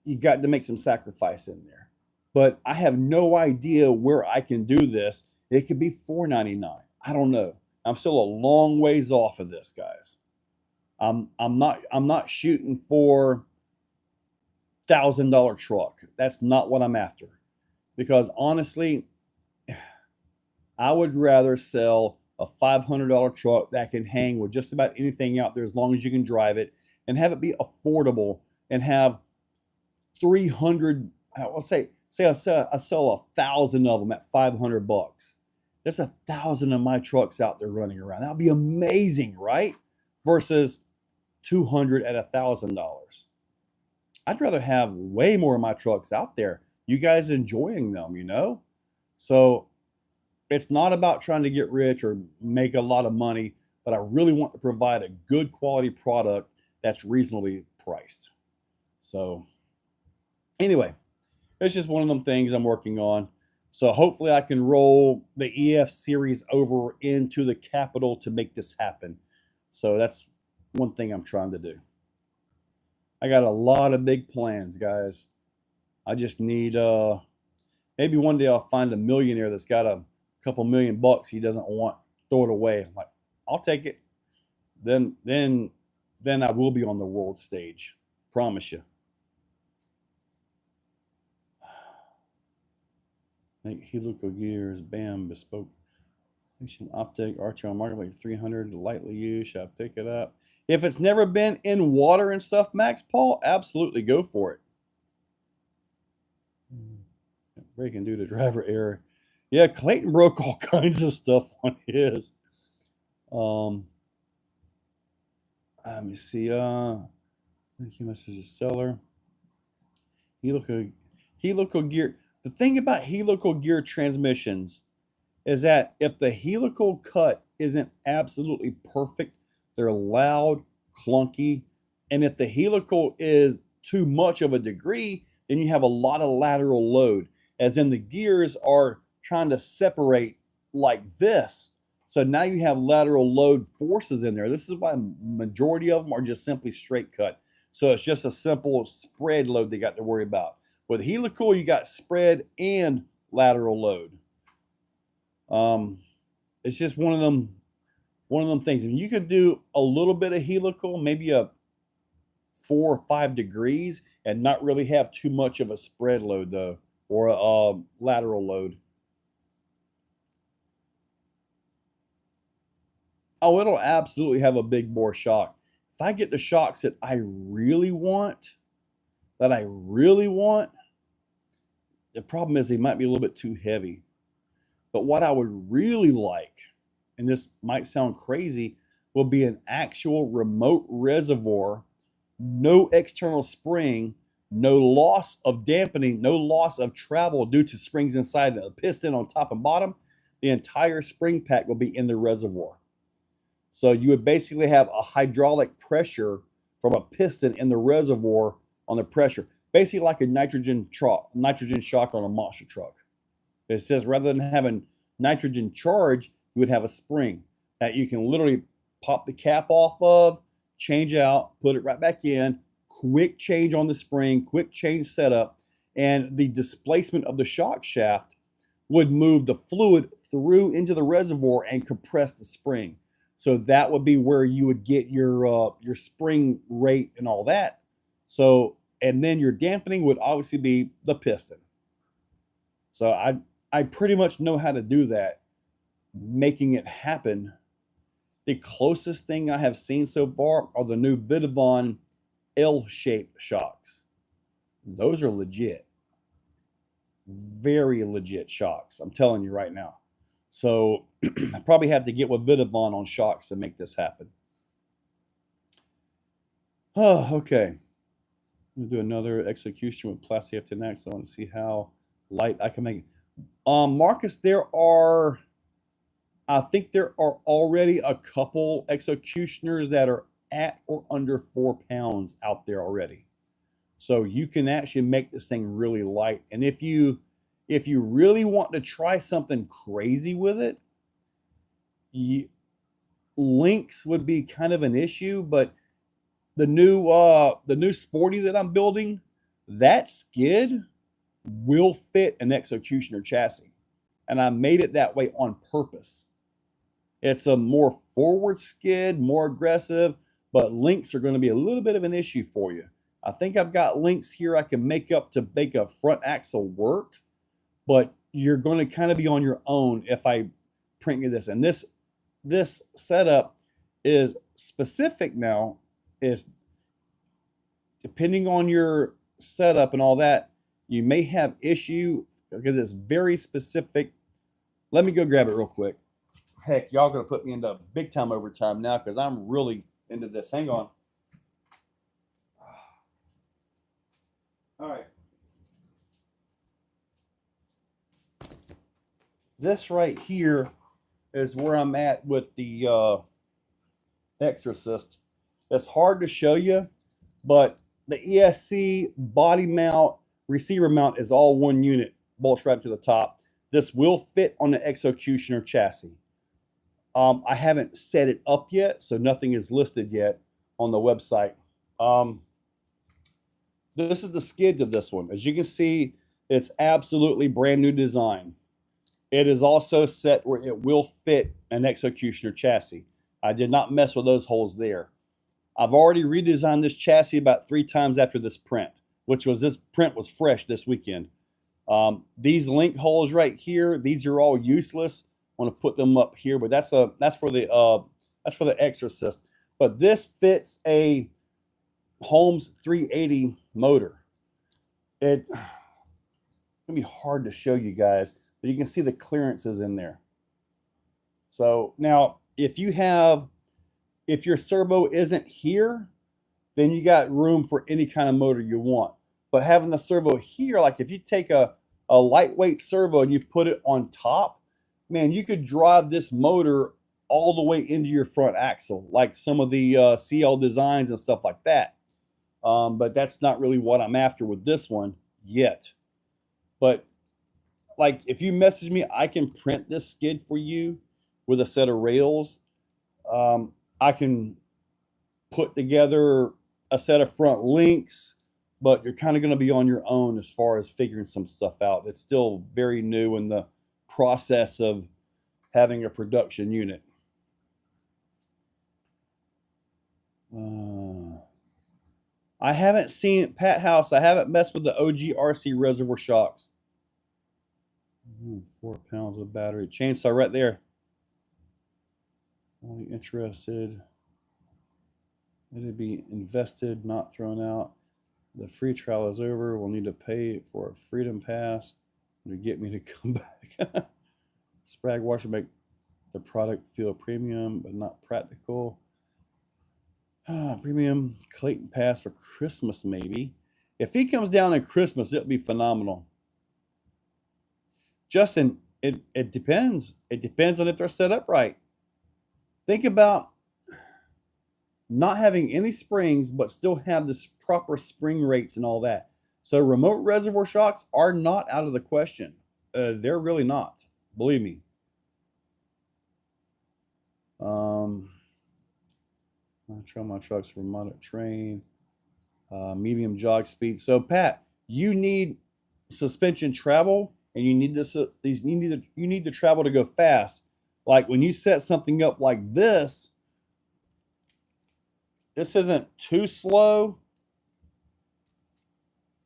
you got to make some sacrifice in there. But I have no idea where I can do this. It could be $4.99. I don't know. I'm still a long ways off of this, guys. I'm not shooting for $1,000 truck. That's not what I'm after. Because honestly, I would rather sell a $500 truck that can hang with just about anything out there as long as you can drive it and have it be affordable and have 300, I'll say I sell 1,000 of them at $500. There's 1,000 of my trucks out there running around. That'd be amazing, right? Versus 200 at $1,000. I'd rather have way more of my trucks out there. You guys enjoying them, you know? So it's not about trying to get rich or make a lot of money, but I really want to provide a good quality product that's reasonably priced. So anyway, it's just one of them things I'm working on. So hopefully I can roll the EF series over into the capital to make this happen. So that's one thing I'm trying to do. I got a lot of big plans, guys. I just need, maybe one day I'll find a millionaire that's got a couple $1,000,000 he doesn't want, throw it away. I'm like, I'll take it. Then I will be on the world stage. Promise you. Make helical gears, bam, bespoke. Optic, archer on market like 300, lightly used. Should I pick it up? If it's never been in water and stuff, Max Paul, absolutely go for it. Breaking due to driver error. Yeah, Clayton broke all kinds of stuff on his. Let me see. Thank you, Mr. Seller. Helical gear. The thing about helical gear transmissions is that if the helical cut isn't absolutely perfect, they're loud, clunky, and if the helical is too much of a degree, then you have a lot of lateral load, as in the gears are trying to separate like this. So now you have lateral load forces in there. This is why majority of them are just simply straight cut. So it's just a simple spread load they got to worry about. With helical, you got spread and lateral load. It's just one of them things. And you could do a little bit of helical, maybe a 4 or 5 degrees, and not really have too much of a spread load though, or a lateral load. Oh, it'll absolutely have a big bore shock. If I get the shocks that I really want, the problem is they might be a little bit too heavy. But what I would really like, and this might sound crazy, will be an actual remote reservoir, no external spring, no loss of dampening, no loss of travel due to springs inside the piston on top and bottom. The entire spring pack will be in the reservoir. So you would basically have a hydraulic pressure from a piston in the reservoir on the pressure. Basically like a nitrogen shock on a monster truck. It says rather than having nitrogen charge, you would have a spring that you can literally pop the cap off of, change out, put it right back in, quick change on the spring, quick change setup. and the displacement of the shock shaft would move the fluid through into the reservoir and compress the spring. So that would be where you would get your spring rate and all that. So, and then your dampening would obviously be the piston. So I pretty much know how to do that, making it happen. The closest thing I have seen so far are the new Vidavon L-shaped shocks. Those are legit. Very legit shocks. I'm telling you right now. So I probably have to get with Vidavon on shocks to make this happen. Oh, okay. I'm gonna do another execution with plastic F10 axle and see how light I can make it. Marcus, I think there are already a couple executioners that are at or under 4 pounds out there already. So you can actually make this thing really light. And if you really want to try something crazy with it, links would be kind of an issue, but the new Sporty that I'm building, that skid will fit an executioner chassis. And I made it that way on purpose. It's a more forward skid, more aggressive, but links are going to be a little bit of an issue for you. I think I've got links here I can make up to make a front axle work, but you're going to kind of be on your own if I print you this. And this setup is specific now, is depending on your setup and all that, you may have issue because it's very specific. Let me go grab it real quick. Heck, y'all gonna put me into big time overtime now because I'm really into this. Hang on. All right. This right here is where I'm at with the Exorcist. It's hard to show you, but the ESC body mount, receiver mount is all one unit, bolts right to the top. This will fit on the Exocutioner chassis. I haven't set it up yet, so nothing is listed yet on the website. This is the skid to this one. As you can see, it's absolutely brand new design. It is also set where it will fit an Exocutioner chassis. I did not mess with those holes there. I've already redesigned this chassis about 3 times after this print, this print was fresh this weekend. These link holes right here, these are all useless. I want to put them up here, but that's for the Exorcist. But this fits a Holmes 380 motor. It's gonna be hard to show you guys, but you can see the clearances in there. So now if your servo isn't here, then you got room for any kind of motor you want. But having the servo here, like if you take a lightweight servo and you put it on top, man, you could drive this motor all the way into your front axle, like some of the CL designs and stuff like that. But that's not really what I'm after with this one yet. But like if you message me, I can print this skid for you with a set of rails. I can put together a set of front links, but you're kind of going to be on your own as far as figuring some stuff out. It's still very new in the process of having a production unit. I haven't seen Pat House. I haven't messed with the OG RC reservoir shocks. 4 pounds of battery. Chainsaw right there. Only interested. It'll be invested, not thrown out. The free trial is over. We'll need to pay for a freedom pass to get me to come back. Sprag washer make the product feel premium, but not practical. Premium Clayton pass for Christmas, maybe. If he comes down at Christmas, it'll be phenomenal. Justin, it depends. It depends on if they're set up right. Think about not having any springs, but still have this proper spring rates and all that. So remote reservoir shocks are not out of the question. They're really not. Believe me. I trail my trucks for moderate train, medium jog speed. So Pat, you need suspension travel, and you need this. You need the travel to go fast. Like when you set something up like this, this isn't too slow,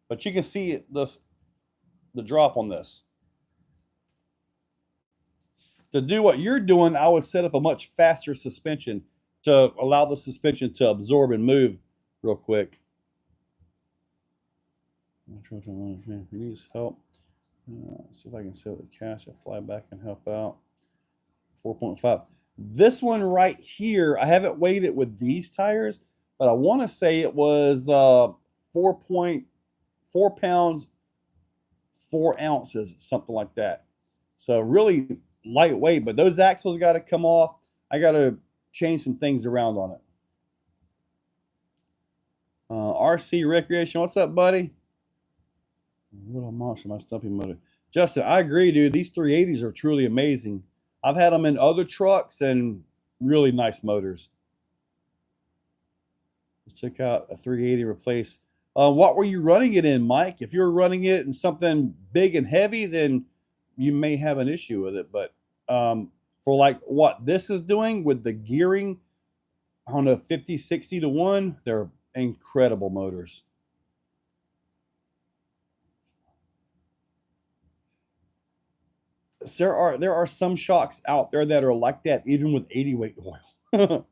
but you can see the drop on this. To do what you're doing, I would set up a much faster suspension to allow the suspension to absorb and move real quick. He needs help. See if I can sell the cash. I fly back and help out. 4.5. This one right here, I haven't weighed it with these tires, but I want to say it was 4.4 pounds, 4 ounces, something like that. So really lightweight, but those axles got to come off. I got to change some things around on it. RC Recreation, what's up, buddy? Little monster, my stumpy motor. Justin, I agree, dude. These 380s are truly amazing. I've had them in other trucks and really nice motors. Let's check out a 380 replace. What were you running it in, Mike? If you're running it in something big and heavy, then you may have an issue with it. But for like what this is doing with the gearing on a 50, 60 to 1, they're incredible motors. There are some shocks out there that are like that, even with 80 weight oil.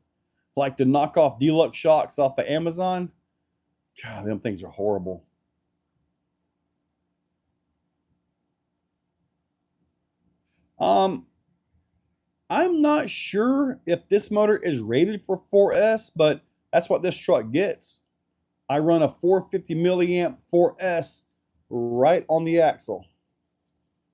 Like the knockoff deluxe shocks off of Amazon. God, them things are horrible. I'm not sure if this motor is rated for 4S, but that's what this truck gets. I run a 450 milliamp 4S right on the axle.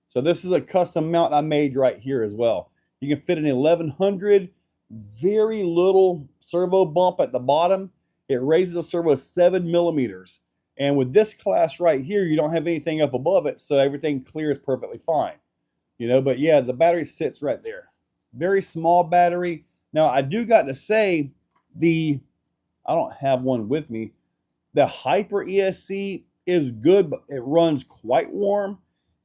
So this is a custom mount I made right here as well. You can fit an 1100, very little servo bump at the bottom. It raises the servo 7 millimeters. And with this class right here, you don't have anything up above it, so everything clears perfectly fine. You know, but yeah, the battery sits right there. Very small battery. Now, I do got to say, I don't have one with me. The Hyper ESC is good, but it runs quite warm.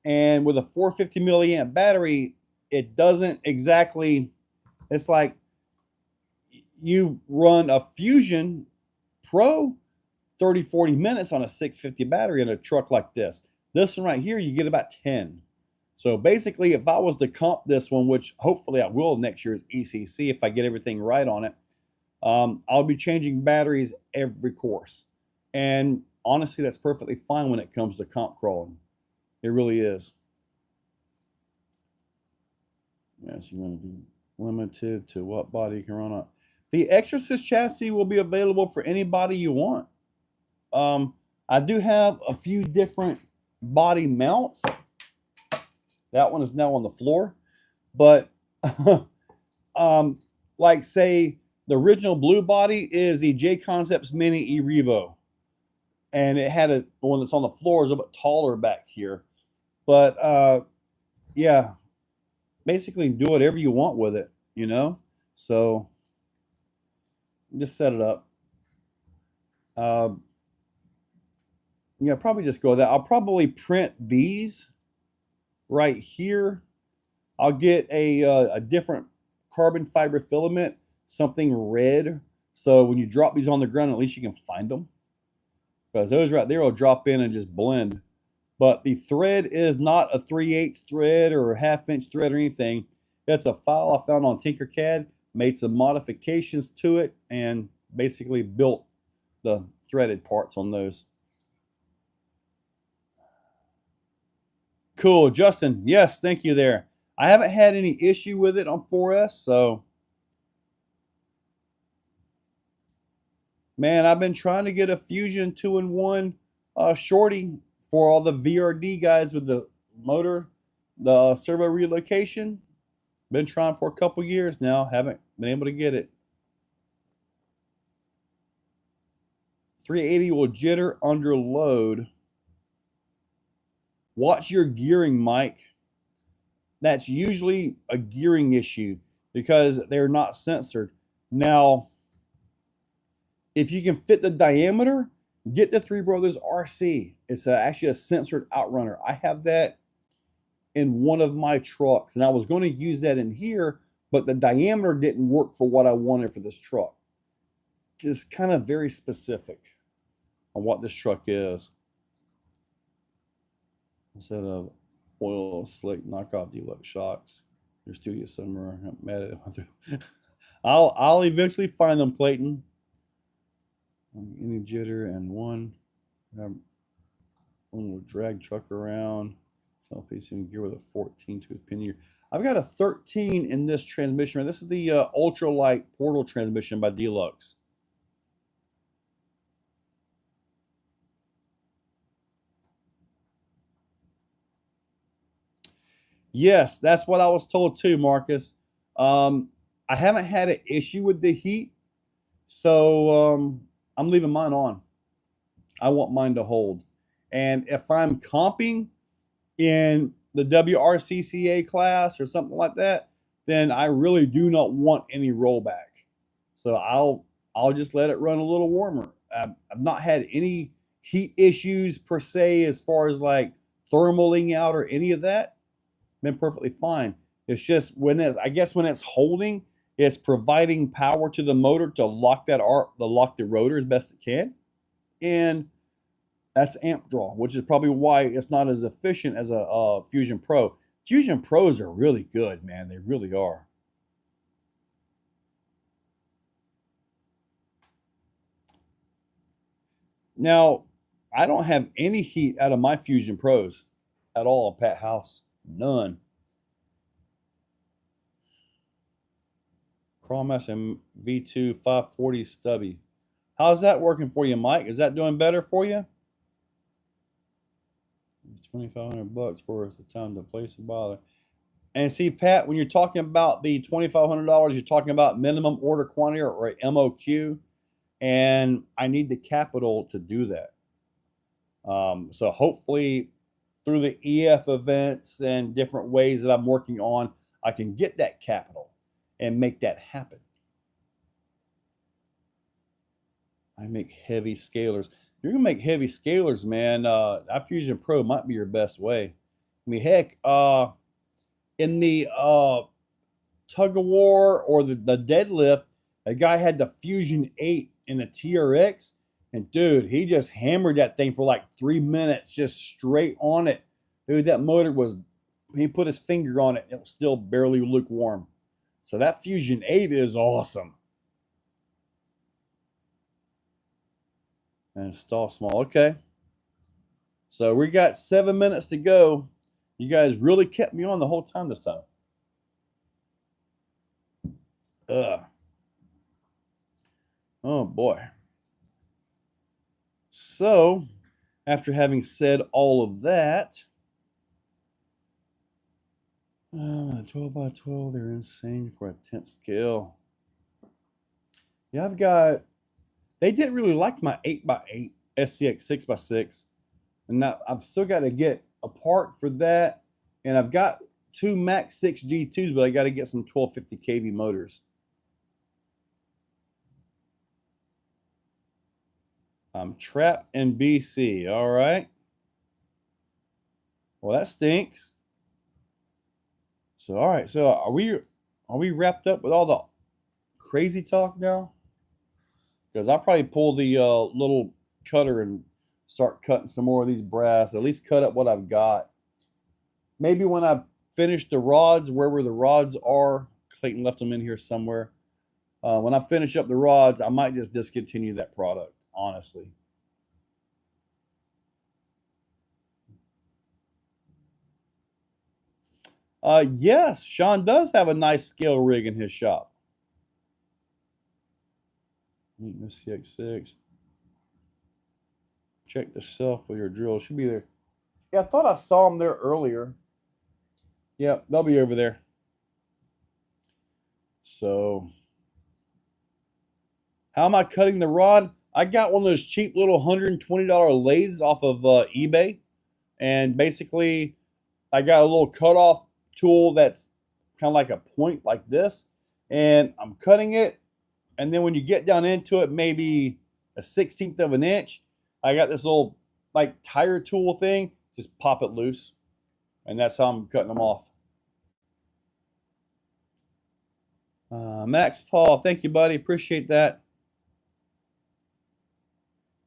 And with a 450 milliamp battery, it doesn't exactly, it's like you run a Fusion Pro 30, 40 minutes on a 650 battery in a truck like this. This one right here, you get about 10. So basically, if I was to comp this one, which hopefully I will next year's ECC if I get everything right on it, I'll be changing batteries every course. And honestly, that's perfectly fine when it comes to comp crawling. It really is. Yes, you're going to be limited to what body you can run on. The Exorcist chassis will be available for any body you want. I do have a few different body mounts. That one is now on the floor. But like say the original blue body is the J Concepts Mini E-Revo. And it had the one that's on the floor is a bit taller back here. But yeah, basically do whatever you want with it, you know? So just set it up. Yeah, probably just go with that. I'll probably print these right here. I'll get a different carbon fiber filament, something red. So when you drop these on the ground, at least you can find them. Because those right there will drop in and just blend. But the thread is not a 3/8 thread or a 1/2 inch thread or anything. That's a file I found on Tinkercad, made some modifications to it, and basically built the threaded parts on those. Cool, Justin. Yes, thank you there. I haven't had any issue with it on 4S, so man, I've been trying to get a Fusion 2-in-1 shorty for all the VRD guys with the motor, the servo relocation. Been trying for a couple years now. Haven't been able to get it. 380 will jitter under load. Watch your gearing, Mike. That's usually a gearing issue because they're not censored. Now, if you can fit the diameter, get the Three Brothers RC. It's actually a censored outrunner. I have that in one of my trucks, and I was going to use that in here, but the diameter didn't work for what I wanted for this truck. It's kind of very specific on what this truck is. Instead of oil slick knockoff deluxe shocks, your studio somewhere. I'm mad at it. I'll eventually find them, Clayton. Any jitter and one will drag truck around. So piece of gear with a 14 tooth pinion. I've got a 13 in this transmission. This is the ultralight portal transmission by Deluxe. Yes, that's what I was told too, Marcus. I haven't had an issue with the heat, so I'm leaving mine on. I want mine to hold. And if I'm comping in the WRCCA class or something like that, then I really do not want any rollback. So I'll just let it run a little warmer. I've not had any heat issues per se as far as like thermaling out or any of that. Been perfectly fine. It's just when it's holding, it's providing power to the motor to lock the rotor as best it can, and that's amp draw, which is probably why it's not as efficient as a Fusion Pro. Fusion Pros are really good, man. They really are. Now, I don't have any heat out of my Fusion Pros at all, Pat House. None. Chromash and V2 540 stubby. How's that working for you, Mike? Is that doing better for you? $2,500 worth of time to place a bother. And see, Pat, when you're talking about the $2,500, you're talking about minimum order quantity or MOQ, and I need the capital to do that. So hopefully through the EF events and different ways that I'm working on, I can get that capital and make that happen. I make heavy scalers. If you're gonna make heavy scalers, man, that Fusion Pro might be your best way. I mean, heck, in the tug of war or the deadlift, a guy had the Fusion 8 in a TRX, and dude, he just hammered that thing for like 3 minutes, just straight on it. Dude, that motor was, he put his finger on it, and it was still barely lukewarm. So that Fusion 8 is awesome. And install small. Okay. So we got 7 minutes to go. You guys really kept me on the whole time this time. Oh boy. So after having said all of that, 12 by 12, they're insane for a 10th scale. Yeah, they didn't really like my 8x8 SCX 6x6. And now I've still got to get a part for that. And I've got two Max 6 G2s, but I got to get some 1250 kV motors. I'm trapped in BC. All right. Well, that stinks. So, all right. So are we wrapped up with all the crazy talk now? Because I'll probably pull the little cutter and start cutting some more of these brass. At least cut up what I've got. Maybe when I finish the rods, wherever the rods are, Clayton left them in here somewhere. When I finish up the rods, I might just discontinue that product, honestly. Yes, Sean does have a nice scale rig in his shop. CX6. Check the shelf for your drill. Should be there. Yeah, I thought I saw them there earlier. Yep, they'll be over there. So, how am I cutting the rod? I got one of those cheap little $120 lathes off of eBay. And basically, I got a little cutoff tool that's kind of like a point like this. And I'm cutting it. And then when you get down into it, maybe a 1/16 of an inch, I got this little like tire tool thing, just pop it loose. And that's how I'm cutting them off. Max Paul, thank you, buddy. Appreciate that.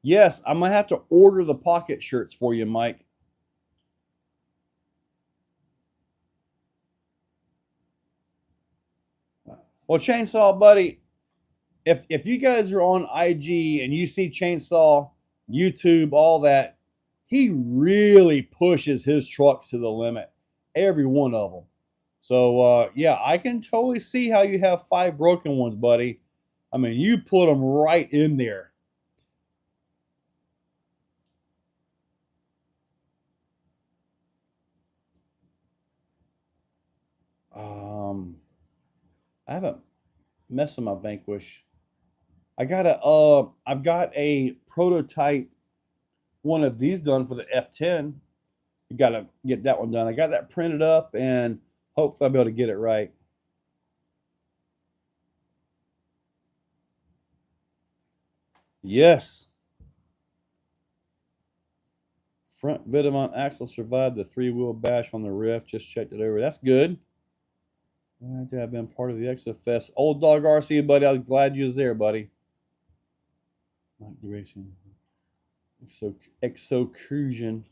Yes, I'm going to have to order the pocket shirts for you, Mike. Well, Chainsaw, buddy, if you guys are on IG and you see Chainsaw, YouTube, all that, he really pushes his trucks to the limit. Every one of them. So, yeah, I can totally see how you have 5 broken ones, buddy. I mean, you put them right in there. I haven't messed with my Vanquish. I've got a prototype one of these done for the F10. You got to get that one done. I got that printed up, and hopefully I'll be able to get it right. Yes. Front Vitamont axle survived the 3-wheel bash on the Rift. Just checked it over. That's good. Glad to have been part of the Exo Fest. Old Dog RC, buddy. I was glad you was there, buddy. Mike Duration. Exocaged.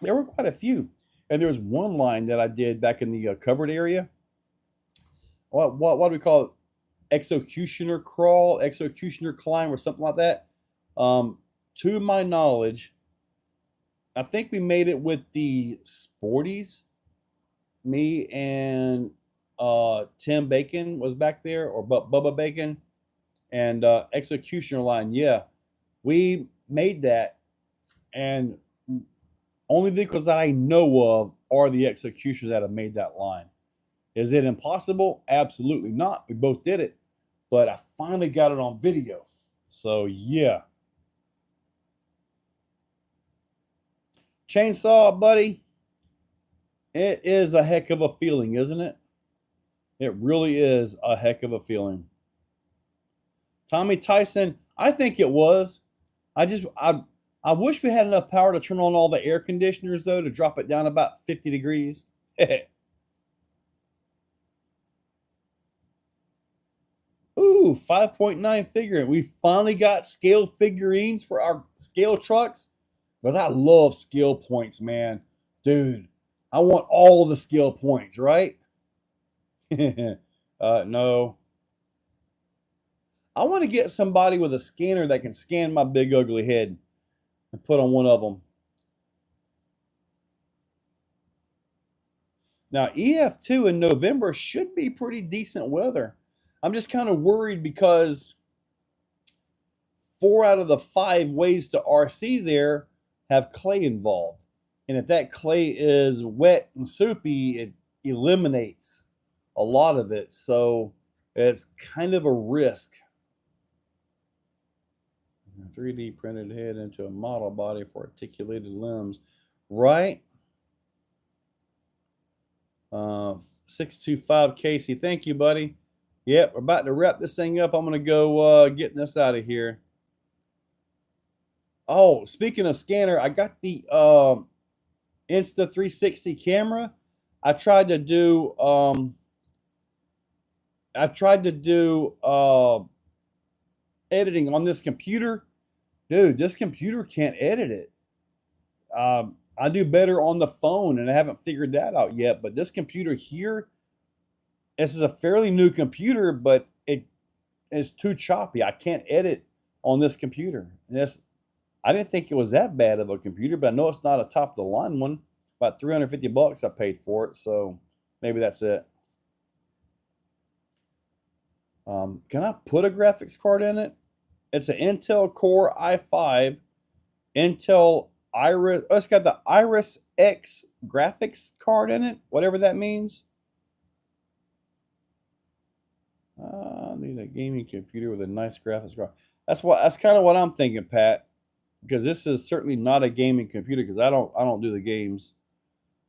There were quite a few. And there was one line that I did back in the covered area. What do we call it? Executioner crawl, executioner climb, or something like that. To my knowledge, I think we made it with the Sporties. Me and Tim Bacon was back there, or Bubba Bacon, and executioner line. Yeah, we made that, and only vehicles that I know of are the executioners that have made that line. Is it impossible? Absolutely not. We both did it, but I finally got it on video. So yeah. Chainsaw, buddy. It is a heck of a feeling, isn't it? It really is a heck of a feeling. Tommy Tyson, I think it was. I wish we had enough power to turn on all the air conditioners, though, to drop it down about 50 degrees. Ooh, 5.9 figure. We finally got scale figurines for our scale trucks. Because I love scale points, man. Dude, I want all the scale points, right? No. I want to get somebody with a scanner that can scan my big ugly head and put on one of them. Now, EF2 in November should be pretty decent weather. I'm just kind of worried because 4 out of the 5 ways to RC there have clay involved. And if that clay is wet and soupy, it eliminates a lot of it. So it's kind of a risk. 3D printed head into a model body for articulated limbs. Right? 625 Casey. Thank you, buddy. Yep, we're about to wrap this thing up. I'm going to go getting this out of here. Oh, speaking of scanner, I got the Insta360 camera. I tried to do editing on this computer. Dude, this computer can't edit it. I do better on the phone, and I haven't figured that out yet. But this computer here, this is a fairly new computer, but it is too choppy. I can't edit on this computer. And I didn't think it was that bad of a computer, but I know it's not a top of the line one. About $350 I paid for it, so maybe that's it. Can I put a graphics card in it? It's an Intel Core i5, Intel Iris. Oh, it's got the Iris X graphics card in it, whatever that means. I need a gaming computer with a nice graphics card. That's kind of what I'm thinking, Pat. Because this is certainly not a gaming computer, because I don't do the games.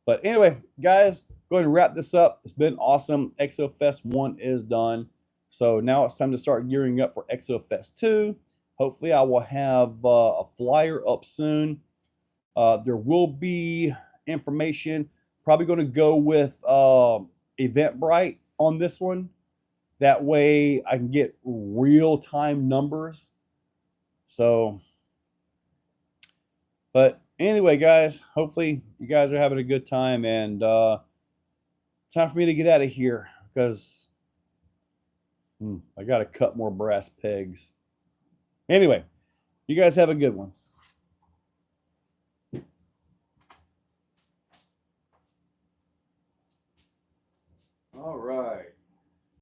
But anyway, guys, go ahead and wrap this up. It's been awesome. EXOFEST 1 is done. So now it's time to start gearing up for EXOFEST 2. Hopefully I will have a flyer up soon. There will be information. Probably going to go with Eventbrite on this one. That way I can get real-time numbers. So, but anyway, guys, hopefully you guys are having a good time, and time for me to get out of here because I got to cut more brass pegs. Anyway, you guys have a good one.